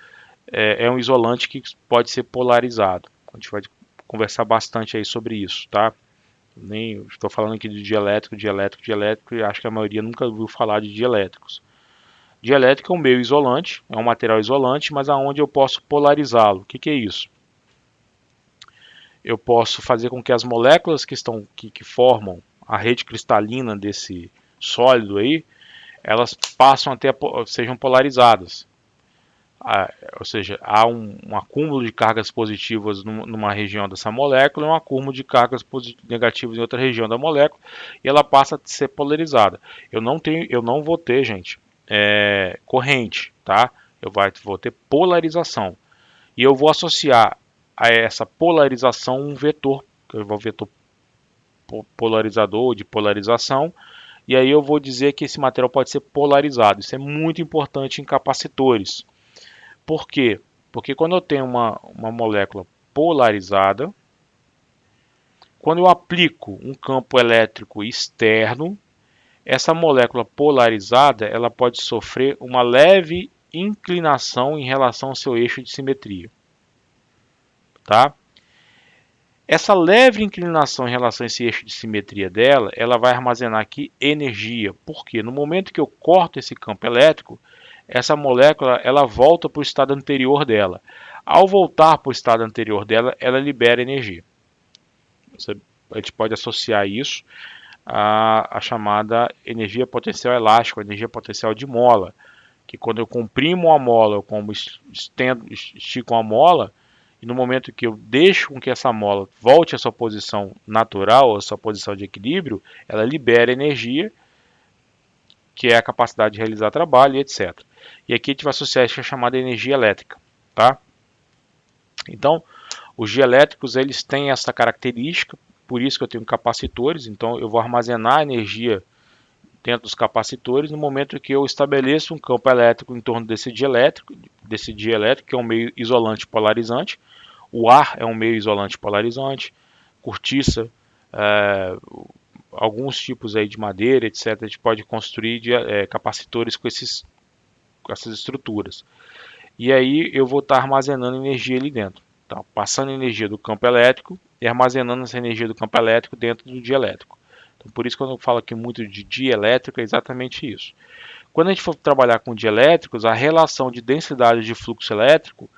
é um isolante que pode ser polarizado. A gente vai conversar bastante aí sobre isso, tá? Nem estou falando aqui de dielétrico, e acho que a maioria nunca ouviu falar de dielétricos. Dielétrico é um meio isolante, é um material isolante, mas aonde eu posso polarizá-lo. O que é isso? Eu posso fazer com que as moléculas que formam a rede cristalina desse sólido aí, elas passam a ter, sejam polarizadas. Ou seja, há um acúmulo de cargas positivas numa região dessa molécula e um acúmulo de cargas negativas em outra região da molécula e ela passa a ser polarizada. Eu não vou ter, gente, corrente, tá? Vou ter polarização e eu vou associar a essa polarização um vetor, que é o vetor polarizador de polarização, e aí eu vou dizer que esse material pode ser polarizado. Isso é muito importante em capacitores. Por quê? Porque quando eu tenho uma molécula polarizada, quando eu aplico um campo elétrico externo, essa molécula polarizada ela pode sofrer uma leve inclinação em relação ao seu eixo de simetria. Tá? Essa leve inclinação em relação a esse eixo de simetria dela, ela vai armazenar aqui energia. Por quê? No momento que eu corto esse campo elétrico, essa molécula ela volta para o estado anterior dela. Ao voltar para o estado anterior dela, ela libera energia. A gente pode associar isso à chamada energia potencial elástica, energia potencial de mola, que quando eu comprimo uma mola, ou como estico uma mola, e no momento que eu deixo com que essa mola volte à sua posição natural, à sua posição de equilíbrio, ela libera energia, que é a capacidade de realizar trabalho, etc. E aqui a gente vai associar isso a chamada energia elétrica, tá? Então, os dielétricos eles têm essa característica, por isso que eu tenho capacitores, então eu vou armazenar energia dentro dos capacitores no momento que eu estabeleço um campo elétrico em torno desse dielétrico, que é um meio isolante polarizante. O ar é um meio isolante polarizante, cortiça, alguns tipos aí de madeira, etc. A gente pode construir capacitores com essas estruturas. E aí eu vou estar armazenando energia ali dentro. Tá? Passando energia do campo elétrico e armazenando essa energia do campo elétrico dentro do dielétrico. Então, por isso, quando eu falo aqui muito de dielétrico, é exatamente isso. Quando a gente for trabalhar com dielétricos, a relação de densidade de fluxo elétrico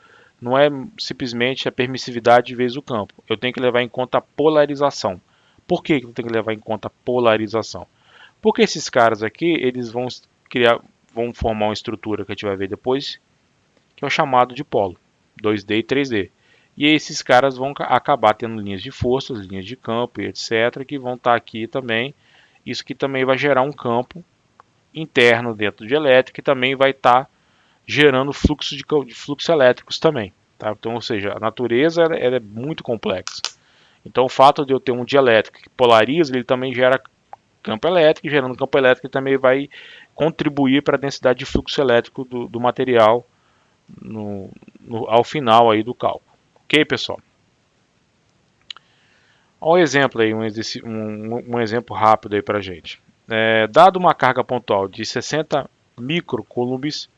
não é simplesmente a permissividade vezes o campo. Eu tenho que levar em conta a polarização. Por que eu tenho que levar em conta a polarização? Porque esses caras aqui, eles vão formar uma estrutura que a gente vai ver depois, que é o chamado de polo, 2D e 3D. E esses caras vão acabar tendo linhas de forças, linhas de campo e etc, que vão estar aqui também. Isso que também vai gerar um campo interno dentro de elétrico, que também vai estar gerando fluxos de fluxos elétricos também. Tá? Então, ou seja, a natureza ela é muito complexa. Então, o fato de eu ter um dielétrico que polariza, ele também gera campo elétrico, e gerando campo elétrico, ele também vai contribuir para a densidade de fluxo elétrico do material ao final aí do cálculo. Ok, pessoal? Olha um exemplo aí, um exemplo rápido aí para a gente. Dado uma carga pontual de 60 microcoulombs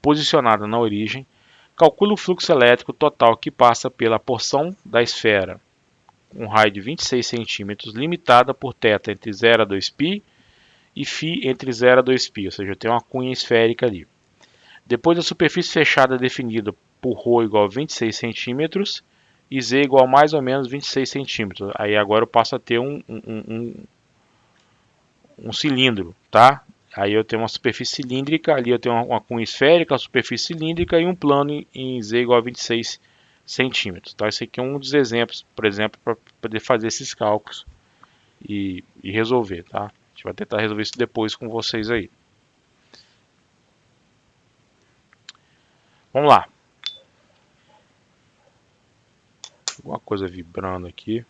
posicionada na origem, calcula o fluxo elétrico total que passa pela porção da esfera, um raio de 26 cm, limitada por θ entre 0 a 2π e φ entre 0 a 2π, ou seja, eu tenho uma cunha esférica ali. Depois da superfície fechada definida por ρ igual a 26 cm e Z igual a mais ou menos 26 cm. Aí agora eu passo a ter um cilindro, tá? Aí eu tenho uma superfície cilíndrica, ali eu tenho uma cunha esférica, uma superfície cilíndrica e um plano em Z igual a 26 centímetros. Tá? Esse aqui é um dos exemplos, por exemplo, para poder fazer esses cálculos e resolver. Tá? A gente vai tentar resolver isso depois com vocês aí. Vamos lá. Alguma coisa vibrando aqui.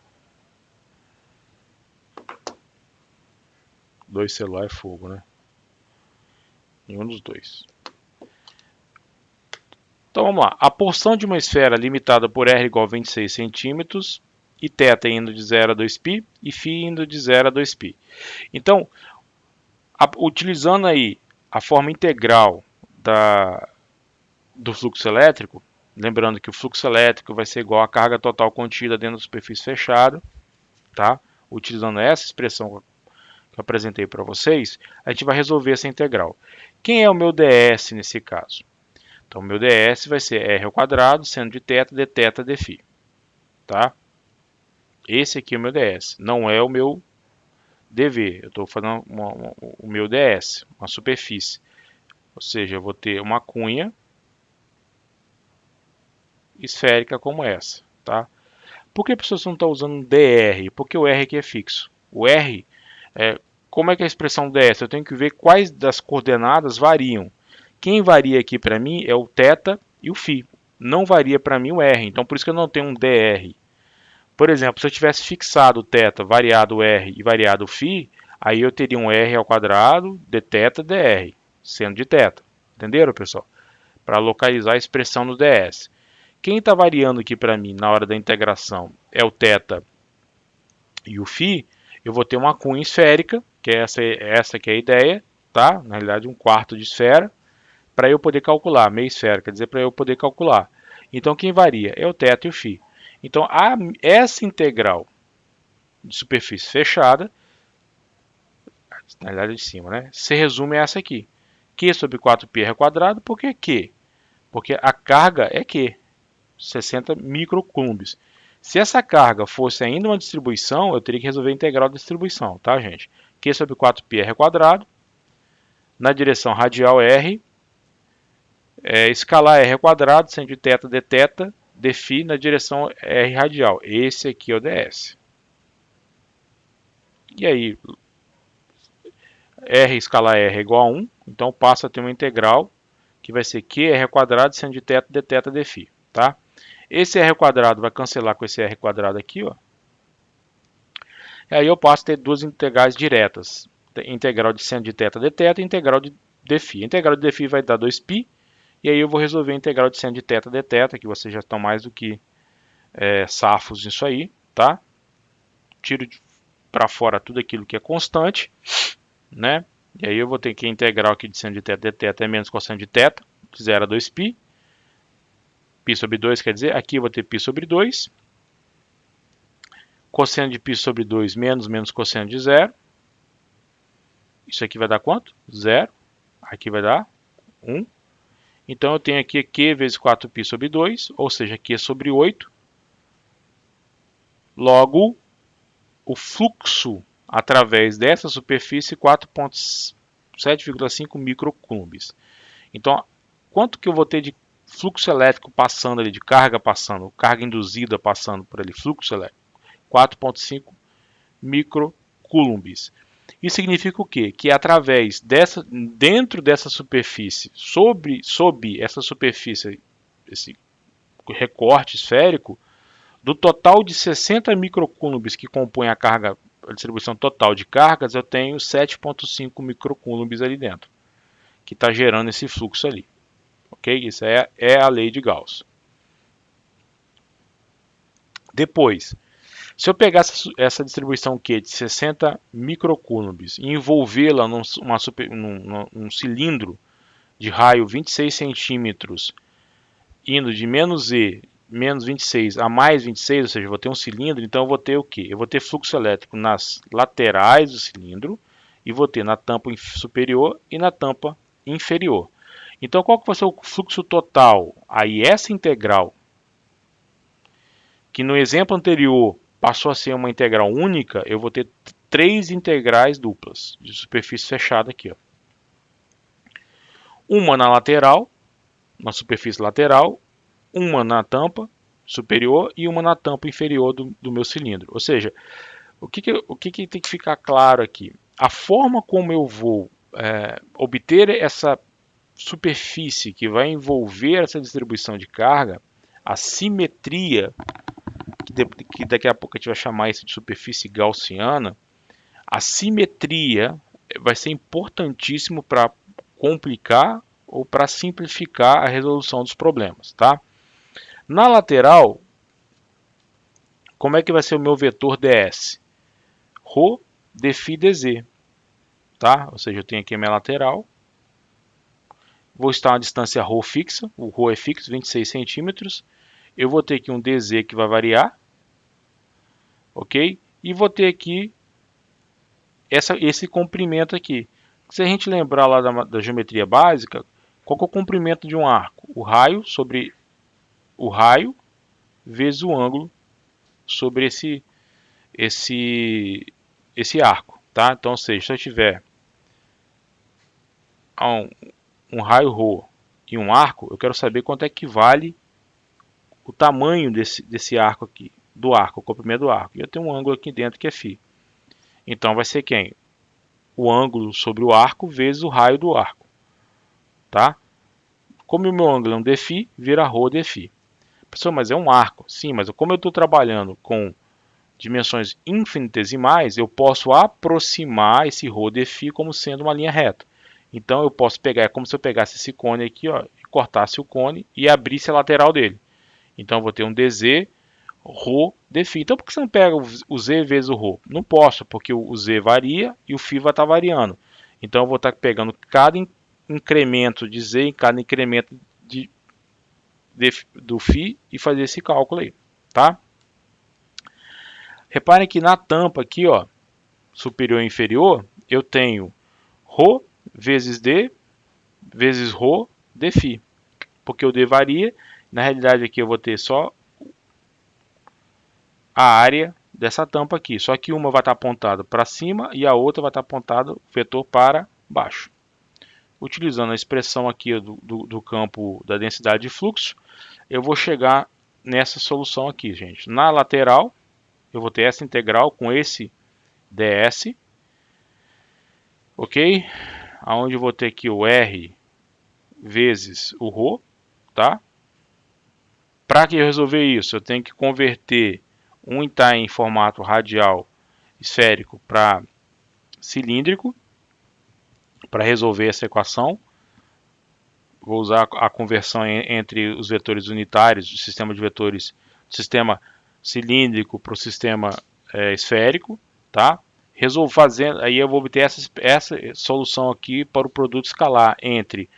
Dois celulares é fogo, né? Nenhum dos dois. Então vamos lá. A porção de uma esfera limitada por r igual a 26 centímetros e θ indo de 0 a 2π e φ indo de 0 a 2π. Então, utilizando aí a forma integral do fluxo elétrico, lembrando que o fluxo elétrico vai ser igual à carga total contida dentro da superfície fechada, tá? Utilizando essa expressão que eu apresentei para vocês, a gente vai resolver essa integral. Quem é o meu ds nesse caso? Então, o meu ds vai ser r ao quadrado, seno de θ, dθ, dφ. Tá? Esse aqui é o meu ds, não é o meu dv. Eu estou fazendo o meu ds, uma superfície. Ou seja, eu vou ter uma cunha esférica como essa. Tá? Por que a pessoa não está usando dr? Porque o r aqui é fixo. O r, como é que é a expressão ds? Eu tenho que ver quais das coordenadas variam. Quem varia aqui para mim é o θ e o φ. Não varia para mim o r, então por isso que eu não tenho um dr. Por exemplo, se eu tivesse fixado o θ, variado o r e variado o φ, aí eu teria um r ao quadrado dθ dr, seno de θ. Entenderam, pessoal? Para localizar a expressão no ds. Quem está variando aqui para mim na hora da integração é o θ e o φ. Eu vou ter uma cunha esférica, que é essa que é a ideia, tá? Na realidade, 1/4 de esfera, para eu poder calcular, meia esfera, quer dizer, para eu poder calcular. Então, quem varia é o θ e o φ. Então, essa integral de superfície fechada, na realidade de cima, né, se resume a essa aqui. Q sobre 4πr ao quadrado, por que Q? Porque a carga é Q, 60 microcoulombs. Se essa carga fosse ainda uma distribuição, eu teria que resolver a integral da distribuição, tá, gente? Q sobre 4πr ao quadrado, na direção radial R, escalar r ao quadrado, seno de θ dθ, dφ na direção r radial. Esse aqui é o ds. E aí, r escalar r é igual a 1, então passa a ter uma integral que vai ser qr ao quadrado, seno de θ dθ, dφ. Tá? Esse r ao quadrado vai cancelar com esse r ao quadrado aqui, ó. E aí eu passo a ter duas integrais diretas. Integral de seno de θ dθ e integral de dφ. A integral de dφ vai dar 2π. E aí eu vou resolver a integral de seno de θ dθ, que vocês já estão mais do que safos nisso aí, tá? Tiro para fora tudo aquilo que é constante, né? E aí eu vou ter que a integral aqui de seno de θ dθ é menos cosseno de θ, de 0 a 2π. Π sobre 2 quer dizer, aqui eu vou ter π sobre 2. Cosseno de π sobre 2 menos cosseno de 0. Isso aqui vai dar quanto? 0. Aqui vai dar 1. Então eu tenho aqui Q vezes 4π sobre 2, ou seja, Q sobre 8. Logo, o fluxo através dessa superfície 4,7,5 microcoulombs. Então, quanto que eu vou ter de fluxo elétrico passando ali, de carga passando, carga induzida passando por ali, fluxo elétrico? 4,5 microcoulombs. Isso significa o quê? Que através dentro dessa superfície, sob essa superfície, esse recorte esférico, do total de 60 microcoulombs que compõem a distribuição total de cargas, eu tenho 7,5 microcoulombs ali dentro, que está gerando esse fluxo ali. Ok? Isso é a lei de Gauss. Depois, se eu pegar essa distribuição Q de 60 microcoulombs e envolvê-la num cilindro de raio 26 centímetros, indo de menos E, menos 26 a mais 26, ou seja, eu vou ter um cilindro, então eu vou ter o quê? Eu vou ter fluxo elétrico nas laterais do cilindro e vou ter na tampa superior e na tampa inferior. Então, qual que vai ser o fluxo total? Aí essa integral, que no exemplo anterior passou a ser uma integral única, eu vou ter 3 integrais duplas de superfície fechada aqui. Ó. Uma na lateral, na superfície lateral, uma na tampa superior e uma na tampa inferior do meu cilindro. Ou seja, o que tem que ficar claro aqui? A forma como eu vou obter essa superfície que vai envolver essa distribuição de carga, a simetria, que daqui a pouco a gente vai chamar isso de superfície gaussiana, a simetria vai ser importantíssimo para complicar ou para simplificar a resolução dos problemas, tá? Na lateral, como é que vai ser o meu vetor ds? Rho dφ dz, tá? Ou seja, eu tenho aqui a minha lateral, vou estar uma distância ρ fixa, o ρ é fixo, 26 centímetros, eu vou ter aqui um dz que vai variar, ok? E vou ter aqui esse comprimento aqui. Se a gente lembrar lá da geometria básica, qual que é o comprimento de um arco? O raio sobre o raio vezes o ângulo sobre esse arco, tá? Então, ou seja, se eu tiver um raio ρ e um arco, eu quero saber quanto é que vale o tamanho desse arco aqui, do arco, o comprimento do arco. E eu tenho um ângulo aqui dentro que é φ. Então vai ser quem? O ângulo sobre o arco vezes o raio do arco, tá? Como o meu ângulo é um dφ, vira ρ dφ. Pessoal, mas é um arco. Sim, mas como eu estou trabalhando com dimensões infinitesimais, eu posso aproximar esse ρ dφ como sendo uma linha reta. Então eu posso pegar, é como se eu pegasse esse cone aqui, ó, e cortasse o cone e abrisse a lateral dele. Então eu vou ter um dz ρ dφ. Então por que você não pega o z vezes o ρ? Não posso, porque o z varia e o φ vai estar variando. Então eu vou estar pegando cada incremento de z em cada incremento do φ e fazer esse cálculo aí, tá? Reparem que na tampa aqui, ó, superior e inferior, eu tenho ρ vezes d vezes ρ dφ, porque o d varia. Na realidade aqui eu vou ter só a área dessa tampa aqui, só que uma vai estar apontada para cima e a outra vai estar apontada o vetor para baixo. Utilizando a expressão aqui do campo da densidade de fluxo, eu vou chegar nessa solução aqui, gente. Na lateral, eu vou ter essa integral com esse ds, ok? Aonde eu vou ter aqui o r vezes o ρ, tá? Para que eu resolver isso, eu tenho que converter está em formato radial esférico para cilíndrico, para resolver essa equação. Vou usar a conversão entre os vetores unitários do sistema de vetores do sistema cilíndrico para o sistema esférico, tá? Aí eu vou obter essa solução aqui para o produto escalar entre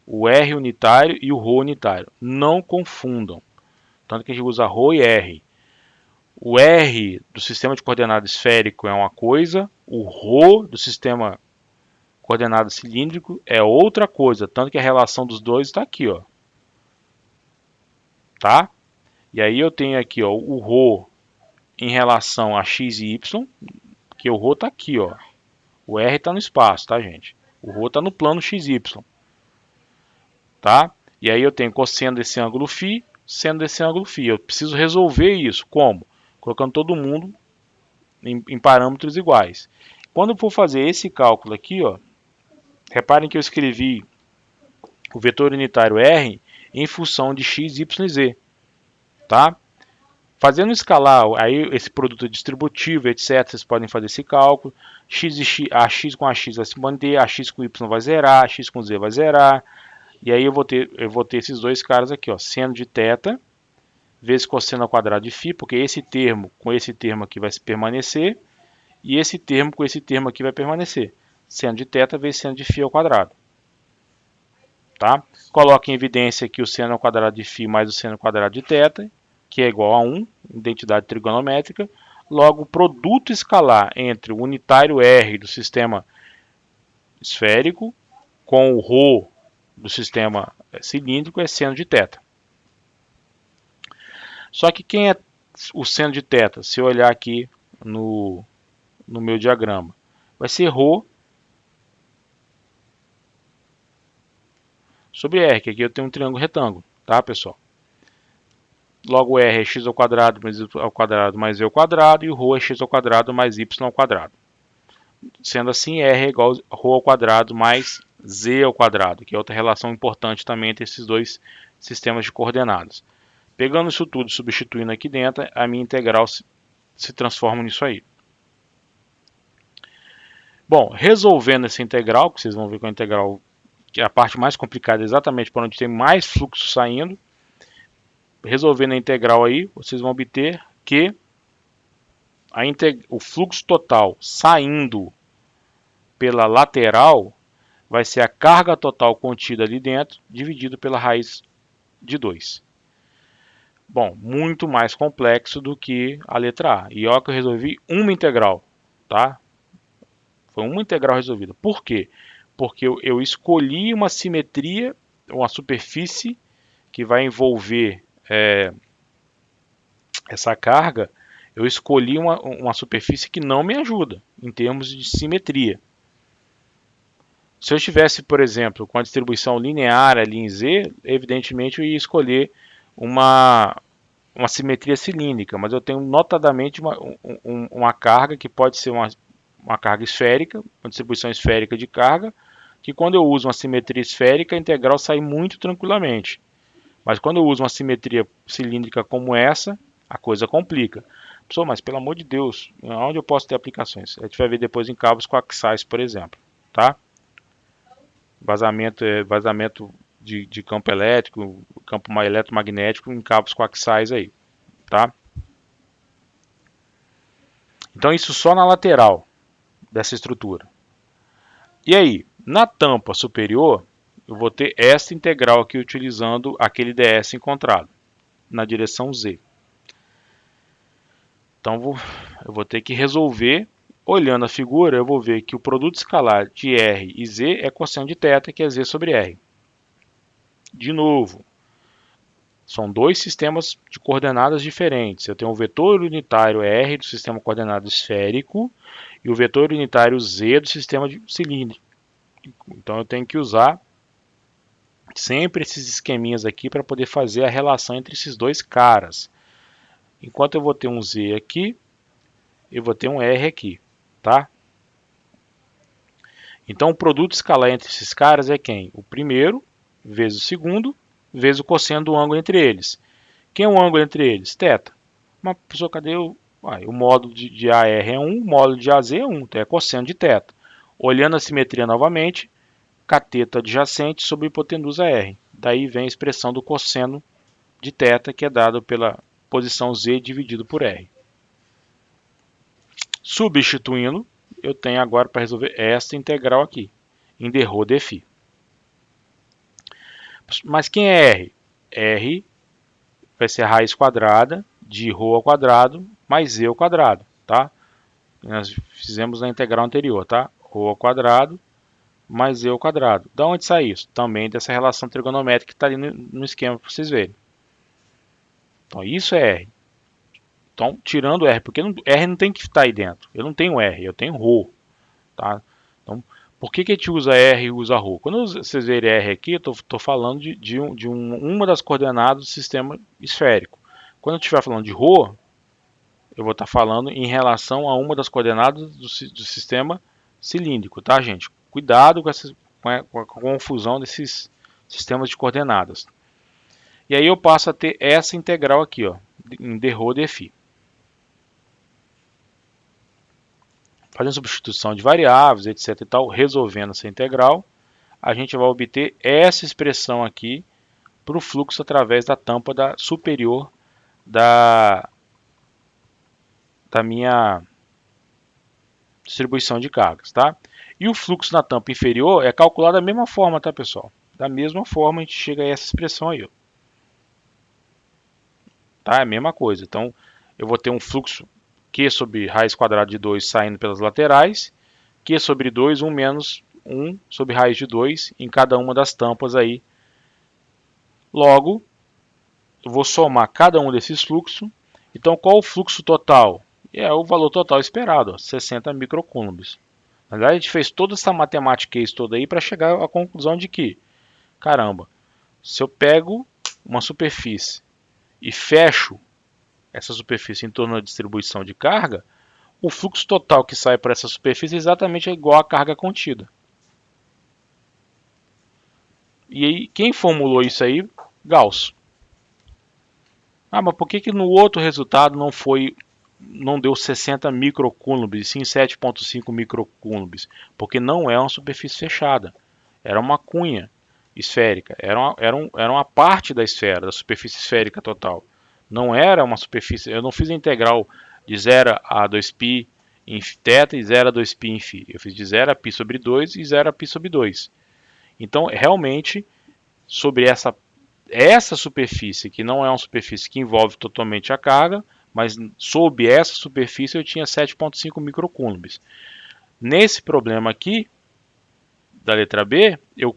o R unitário e o ρ unitário. Não confundam. Tanto que a gente usa ρ e R. O R do sistema de coordenada esférico é uma coisa, o ρ do sistema coordenado cilíndrico é outra coisa, tanto que a relação dos dois está aqui, ó. Tá? E aí eu tenho aqui, ó, o ρ em relação a x e y, que o ρ está aqui, ó. O R está no espaço, tá, gente? O ρ está no plano xy, tá? E aí eu tenho cosseno desse ângulo φ, seno desse ângulo φ. Eu preciso resolver isso, como? Colocando todo mundo em parâmetros iguais. Quando eu for fazer esse cálculo aqui, ó, reparem que eu escrevi o vetor unitário R em função de x, y e z, tá? Fazendo escalar aí esse produto distributivo, etc, vocês podem fazer esse cálculo. X com AX vai se manter, AX com Y vai zerar, AX com Z vai zerar. E aí eu vou ter esses dois caras aqui, ó, seno de θ vezes cosseno ao quadrado de φ, porque esse termo com esse termo aqui vai permanecer, e esse termo com esse termo aqui vai permanecer. Seno de θ vezes seno de φ ao quadrado. Tá? Coloque em evidência aqui o seno ao quadrado de φ mais o seno ao quadrado de θ, que é igual a 1, identidade trigonométrica. Logo, o produto escalar entre o unitário R do sistema esférico com o ρ do sistema cilíndrico é seno de θ. Só que quem é o seno de θ? Se eu olhar aqui no meu diagrama, vai ser ρ sobre R, que aqui eu tenho um triângulo retângulo, tá, pessoal? Logo, R é x ao quadrado mais y ao quadrado mais v ao quadrado, e o ρ é x ao quadrado mais y ao quadrado. Sendo assim, R é igual a ρ ao quadrado mais z ao quadrado, que é outra relação importante também entre esses dois sistemas de coordenadas. Pegando isso tudo e substituindo aqui dentro, a minha integral se transforma nisso aí. Bom, resolvendo essa integral, que vocês vão ver com a integral, que é a parte mais complicada, exatamente para onde tem mais fluxo saindo. Resolvendo a integral aí, vocês vão obter que o fluxo total saindo pela lateral vai ser a carga total contida ali dentro, dividido pela raiz de 2. Bom, muito mais complexo do que a letra A. E olha que eu resolvi uma integral, tá? Foi uma integral resolvida. Por quê? Porque eu escolhi uma simetria, uma superfície que vai envolver essa carga. Eu escolhi uma superfície que não me ajuda em termos de simetria. Se eu tivesse, por exemplo, com a distribuição linear ali em Z, evidentemente eu ia escolher uma simetria cilíndrica, mas eu tenho notadamente uma carga que pode ser uma carga esférica, uma distribuição esférica de carga, que quando eu uso uma simetria esférica, a integral sai muito tranquilamente. Mas quando eu uso uma simetria cilíndrica como essa, a coisa complica. Pessoal, mas pelo amor de Deus, onde eu posso ter aplicações? A gente vai ver depois em cabos coaxiais, por exemplo, tá? Vazamento de campo elétrico, campo eletromagnético em cabos coaxiais aí, tá? Então isso só na lateral dessa estrutura. E aí, na tampa superior, eu vou ter essa integral aqui utilizando aquele ds encontrado na direção z. Então eu vou ter que resolver. Olhando a figura, eu vou ver que o produto escalar de R e Z é cosseno de θ, que é Z sobre R. De novo, são dois sistemas de coordenadas diferentes. Eu tenho o vetor unitário R do sistema coordenado esférico e o vetor unitário Z do sistema cilíndrico. Então eu tenho que usar sempre esses esqueminhas aqui para poder fazer a relação entre esses dois caras. Enquanto eu vou ter um Z aqui, eu vou ter um R aqui, tá? Então o produto escalar entre esses caras é quem? O primeiro vezes o segundo vezes o cosseno do ângulo entre eles. Quem é o ângulo entre eles? Θ. Mas, professor, cadê o módulo de AR é 1, o módulo de AZ é 1, então é cosseno de θ. Olhando a simetria novamente, cateto adjacente sobre hipotenusa R. Daí vem a expressão do cosseno de θ, que é dado pela posição Z dividido por R. Substituindo, eu tenho agora para resolver esta integral aqui, em dρ dφ. Mas quem é R? R vai ser a raiz quadrada de ρ ao quadrado mais z ao quadrado, tá? Nós fizemos na integral anterior, tá? Ρ ao quadrado mais z ao quadrado. Da onde sai isso? Também dessa relação trigonométrica que está ali no esquema para vocês verem. Então isso é R. Então, tirando R, porque R não tem que estar aí dentro. Eu não tenho R, eu tenho ρ. Tá? Então, por que a gente usa R e usa ρ? Quando vocês verem R aqui, eu estou falando de uma das coordenadas do sistema esférico. Quando eu estiver falando de ρ, eu vou estar falando em relação a uma das coordenadas do sistema cilíndrico, tá, gente? Cuidado com a confusão desses sistemas de coordenadas. E aí eu passo a ter essa integral aqui, ó, em dρ dφ. Fazendo substituição de variáveis, etc. e tal, resolvendo essa integral, a gente vai obter essa expressão aqui para o fluxo através da tampa superior da minha distribuição de cargas, tá? E o fluxo na tampa inferior é calculado da mesma forma, tá, pessoal? Da mesma forma a gente chega a essa expressão aí, ó. Tá? É a mesma coisa. Então, eu vou ter um fluxo Q sobre raiz quadrada de 2 saindo pelas laterais, Q sobre 2, 1 menos 1 sobre raiz de 2 em cada uma das tampas aí. Logo, eu vou somar cada um desses fluxos. Então, qual o fluxo total? É o valor total esperado, ó, 60 microcoulombs. Na verdade, a gente fez toda essa matemática toda aí para chegar à conclusão de que, caramba, se eu pego uma superfície e fecho essa superfície em torno da distribuição de carga, o fluxo total que sai para essa superfície é exatamente igual à carga contida. E aí, quem formulou isso aí? Gauss. Ah, mas por que no outro resultado não deu 60 microcoulombs, e sim 7,5 microcoulombs? Porque não é uma superfície fechada. Era uma cunha esférica. Era uma parte da esfera, da superfície esférica total. Não era uma superfície. Eu não fiz a integral de 0 a 2π em θ e 0 a 2π em φ. Eu fiz de 0 a π sobre 2 e 0 a π sobre 2. Então, realmente, sobre essa superfície, que não é uma superfície que envolve totalmente a carga, mas sob essa superfície eu tinha 7,5 microcoulombs. Nesse problema aqui, da letra B, eu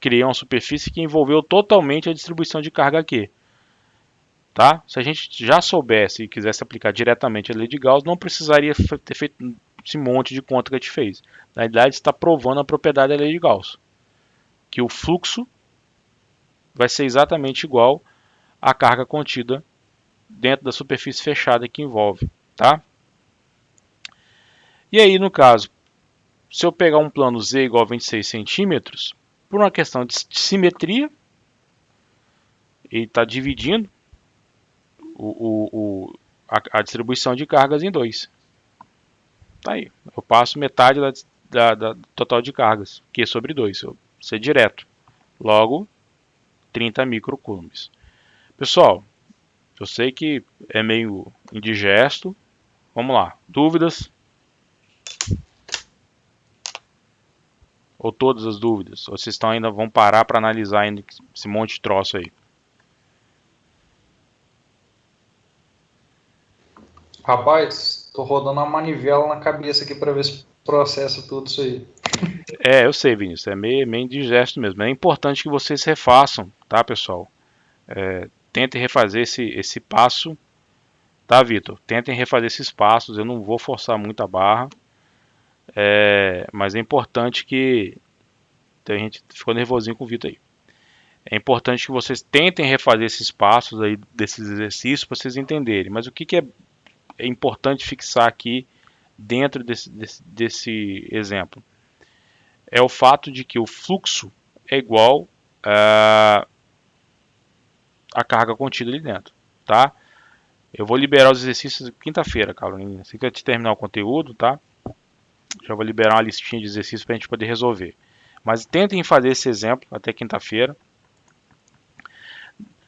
criei uma superfície que envolveu totalmente a distribuição de carga aqui. Tá? Se a gente já soubesse e quisesse aplicar diretamente a lei de Gauss, não precisaria ter feito esse monte de conta que a gente fez. Na verdade, está provando a propriedade da lei de Gauss, que o fluxo vai ser exatamente igual à carga contida dentro da superfície fechada que envolve. Tá? E aí, no caso, se eu pegar um plano Z igual a 26 centímetros, por uma questão de simetria, ele está dividindo a distribuição de cargas em 2. Tá aí. Eu passo metade da total de cargas, Q sobre 2. Eu ser direto. Logo, 30 microcoulombs. Pessoal, eu sei que é meio indigesto. Vamos lá. Dúvidas? Ou todas as dúvidas? Ou vocês ainda vão parar para analisar ainda esse monte de troço aí? Rapaz, tô rodando uma manivela na cabeça aqui para ver se processa tudo isso aí. Eu sei, Vinícius. É meio indigesto mesmo. É importante que vocês refaçam, tá, pessoal? Tentem refazer esse passo, tá, Vitor? Tentem refazer esses passos. Eu não vou forçar muito a barra. Mas é importante que... A gente ficou nervosinho com o Vitor aí. É importante que vocês tentem refazer esses passos aí desses exercícios para vocês entenderem. Mas o que é importante fixar aqui dentro desse exemplo? É o fato de que o fluxo é igual à carga contida ali dentro, tá? Eu vou liberar os exercícios quinta-feira, Carolina. Assim que eu terminar o conteúdo, tá? Já vou liberar uma listinha de exercícios para a gente poder resolver. Mas tentem fazer esse exemplo até quinta-feira.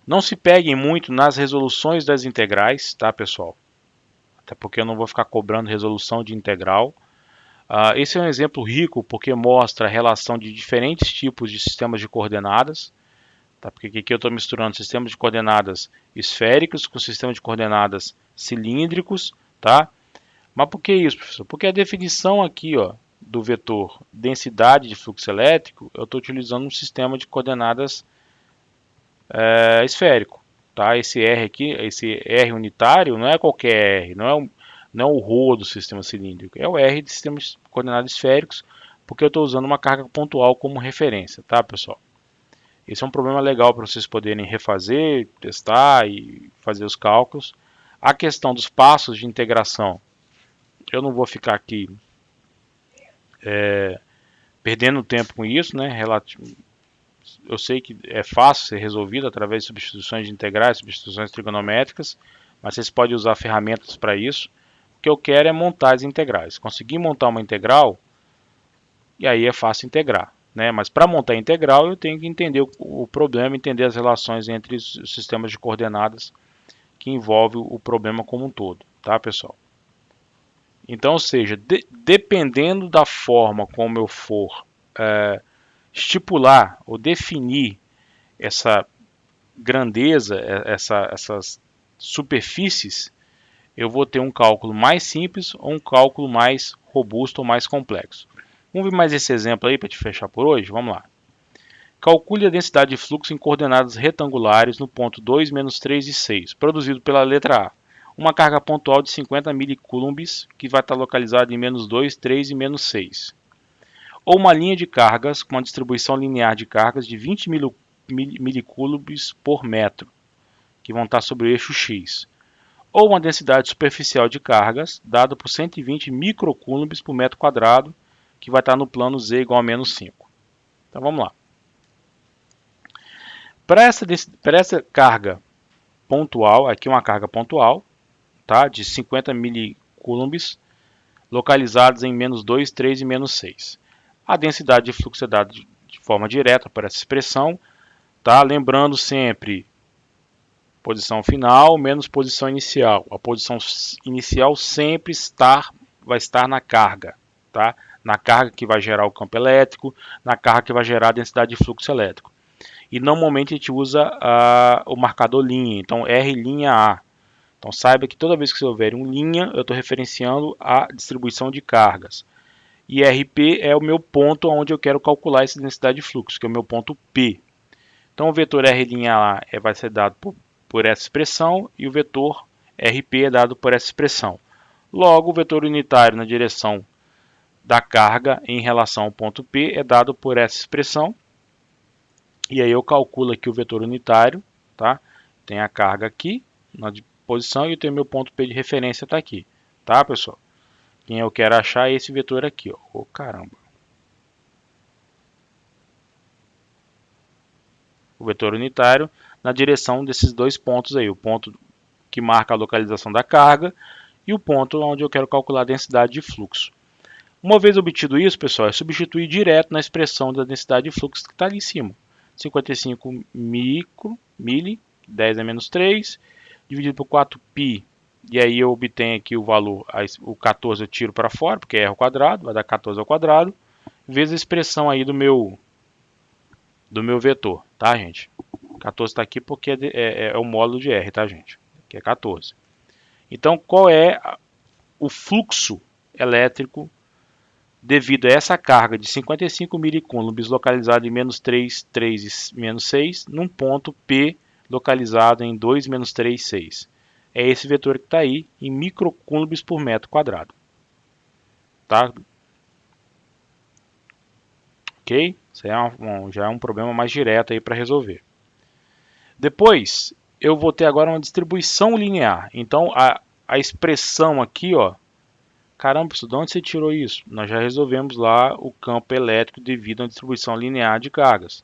Não se peguem muito nas resoluções das integrais, tá, pessoal? Até porque eu não vou ficar cobrando resolução de integral. Esse é um exemplo rico porque mostra a relação de diferentes tipos de sistemas de coordenadas. Tá? Porque aqui eu estou misturando sistemas de coordenadas esféricos com sistemas de coordenadas cilíndricos. Tá? Mas por que isso, professor? Porque a definição aqui do vetor densidade de fluxo elétrico, eu estou utilizando um sistema de coordenadas esférico. Tá? Esse R aqui, esse R unitário, não é qualquer R, não é o ρ do sistema cilíndrico, é o R de sistemas coordenados esféricos, porque eu estou usando uma carga pontual como referência, tá, pessoal? Esse é um problema legal para vocês poderem refazer, testar e fazer os cálculos. A questão dos passos de integração, eu não vou ficar aqui perdendo tempo com isso, né? Eu sei que é fácil ser resolvido através de substituições de integrais, substituições trigonométricas, mas vocês podem usar ferramentas para isso. O que eu quero é montar as integrais. Conseguir montar uma integral, e aí é fácil integrar. Né? Mas para montar a integral, eu tenho que entender o problema, entender as relações entre os sistemas de coordenadas que envolve o problema como um todo. Tá, pessoal? Então, ou seja, dependendo da forma como eu for estipular ou definir essa grandeza, essas superfícies, eu vou ter um cálculo mais simples ou um cálculo mais robusto ou mais complexo. Vamos ver mais esse exemplo aí para te fechar por hoje? Vamos lá. Calcule a densidade de fluxo em coordenadas retangulares no ponto 2, menos 3 e 6, produzido pela letra A. Uma carga pontual de 50 milicoulombs, que vai estar localizada em menos 2, 3 e menos 6. Ou uma linha de cargas com uma distribuição linear de cargas de 20 milicoulombs por metro. que vão estar sobre o eixo X, ou uma densidade superficial de cargas, dada por 120 microcoulombs por metro quadrado, que vai estar no plano Z igual a menos 5. Então vamos lá. Para essa carga pontual, aqui uma carga pontual, tá? De 50 milicoulombs, localizados em menos 2, 3 e menos 6. A densidade de fluxo é dada de forma direta por essa expressão, tá? Lembrando sempre, posição final menos posição inicial. A posição inicial sempre vai estar na carga, tá? Na carga que vai gerar o campo elétrico, na carga que vai gerar a densidade de fluxo elétrico. E normalmente a gente usa o marcador linha, então R'(A). Então saiba que toda vez que houver um linha, eu estou referenciando a distribuição de cargas. E RP é o meu ponto onde eu quero calcular essa densidade de fluxo, que é o meu ponto P. Então o vetor R'(A) vai ser dado por essa expressão e o vetor RP é dado por essa expressão. Logo, o vetor unitário na direção da carga em relação ao ponto P é dado por essa expressão. E aí eu calculo aqui o vetor unitário, tá? Tem a carga aqui na posição e eu tenho meu ponto P de referência está aqui, tá, pessoal? Quem eu quero achar é esse vetor aqui, ó. Oh, caramba. O vetor unitário na direção desses dois pontos aí, o ponto que marca a localização da carga e o ponto onde eu quero calcular a densidade de fluxo. Uma vez obtido isso, pessoal, é substituir direto na expressão da densidade de fluxo que está ali em cima. 55 mili, 10 a menos 3, dividido por 4π, e aí eu obtenho aqui o valor, o 14 eu tiro para fora, porque é r ao quadrado, vai dar 14 ao quadrado, vezes a expressão aí do meu vetor, tá, gente? 14 está aqui porque é o módulo de r, tá, gente? Que é 14. Então, qual é o fluxo elétrico devido a essa carga de 55 milicoulombs localizada em menos 3, 3 e menos 6, num ponto P localizado em 2, menos 3, 6. É esse vetor que está aí em microcoulombs por metro quadrado. Tá? Ok? Isso já é um problema mais direto aí para resolver. Depois, eu vou ter agora uma distribuição linear. Então, a expressão aqui, ó, caramba, de onde você tirou isso? Nós já resolvemos lá o campo elétrico devido a uma distribuição linear de cargas,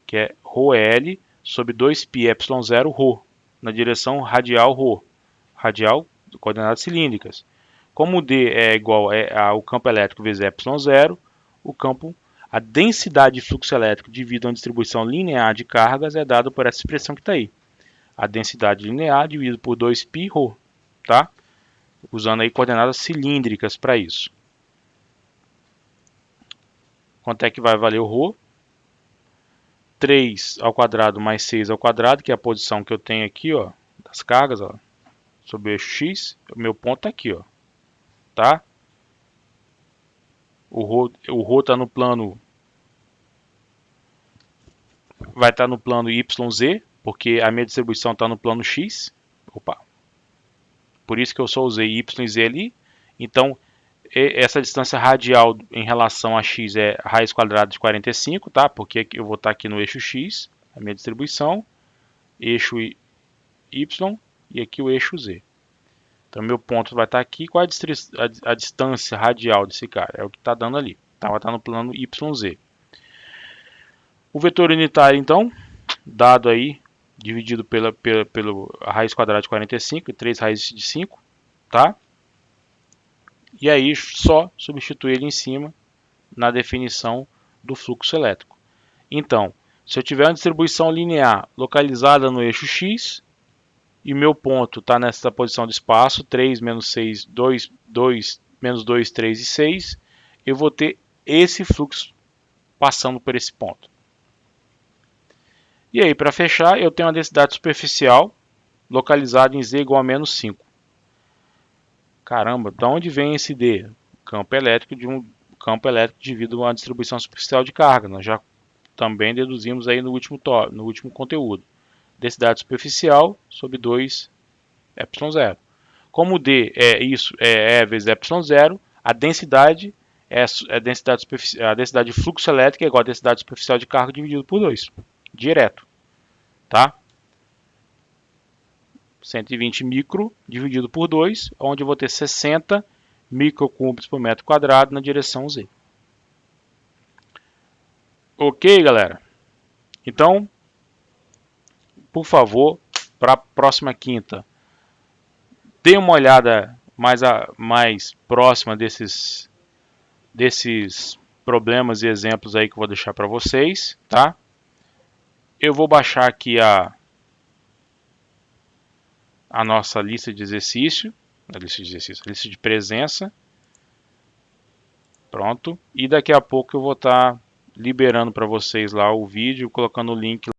que é ρl sobre 2πε0 ρ, na direção radial ρ, radial de coordenadas cilíndricas. Como D é igual ao campo elétrico vezes ε0, a densidade de fluxo elétrico devido a uma distribuição linear de cargas é dada por essa expressão que está aí. A densidade linear dividido por 2π ρ, tá? Usando aí coordenadas cilíndricas para isso. Quanto é que vai valer o ρ? 3 ao quadrado mais 6 ao quadrado, que é a posição que eu tenho aqui, ó, das cargas, ó, sobre o eixo X. O meu ponto está aqui, ó, tá? O ρ está no plano, vai estar no plano YZ, porque a minha distribuição está no plano X. Opa! Por isso que eu só usei y e z ali. Então, essa distância radial em relação a x é raiz quadrada de 45, tá? Porque eu vou estar aqui no eixo x, a minha distribuição, eixo y e aqui o eixo z. Então, meu ponto vai estar aqui. Qual é a distância radial desse cara? É o que está dando ali. Tá? Vai estar no plano YZ. O vetor unitário, então, dado aí, dividido pela raiz quadrada de 45, e 3 raízes de 5, tá? E aí só substituir ele em cima na definição do fluxo elétrico. Então, se eu tiver uma distribuição linear localizada no eixo X, e meu ponto está nessa posição do espaço, 3, menos 6, 2, menos 2, 3 e 6, eu vou ter esse fluxo passando por esse ponto. E aí, para fechar, eu tenho uma densidade superficial localizada em Z igual a menos 5. Caramba, de onde vem esse D? Campo elétrico de um campo elétrico devido a uma distribuição superficial de carga. Nós já também deduzimos aí no último conteúdo. Densidade superficial sobre 2 ε0. Como D é isso, é vezes ε0, a densidade a densidade de fluxo elétrico é igual a densidade superficial de carga dividido por 2. Direto, tá? 120 micro dividido por 2, onde eu vou ter 60 microcúbios por metro quadrado na direção Z. Ok, galera? Então, por favor, para a próxima quinta, dê uma olhada mais próxima desses problemas e exemplos aí que eu vou deixar para vocês, tá? Eu vou baixar aqui a nossa lista de exercício, a lista de presença. Pronto. E daqui a pouco eu vou estar liberando para vocês lá o vídeo, colocando o link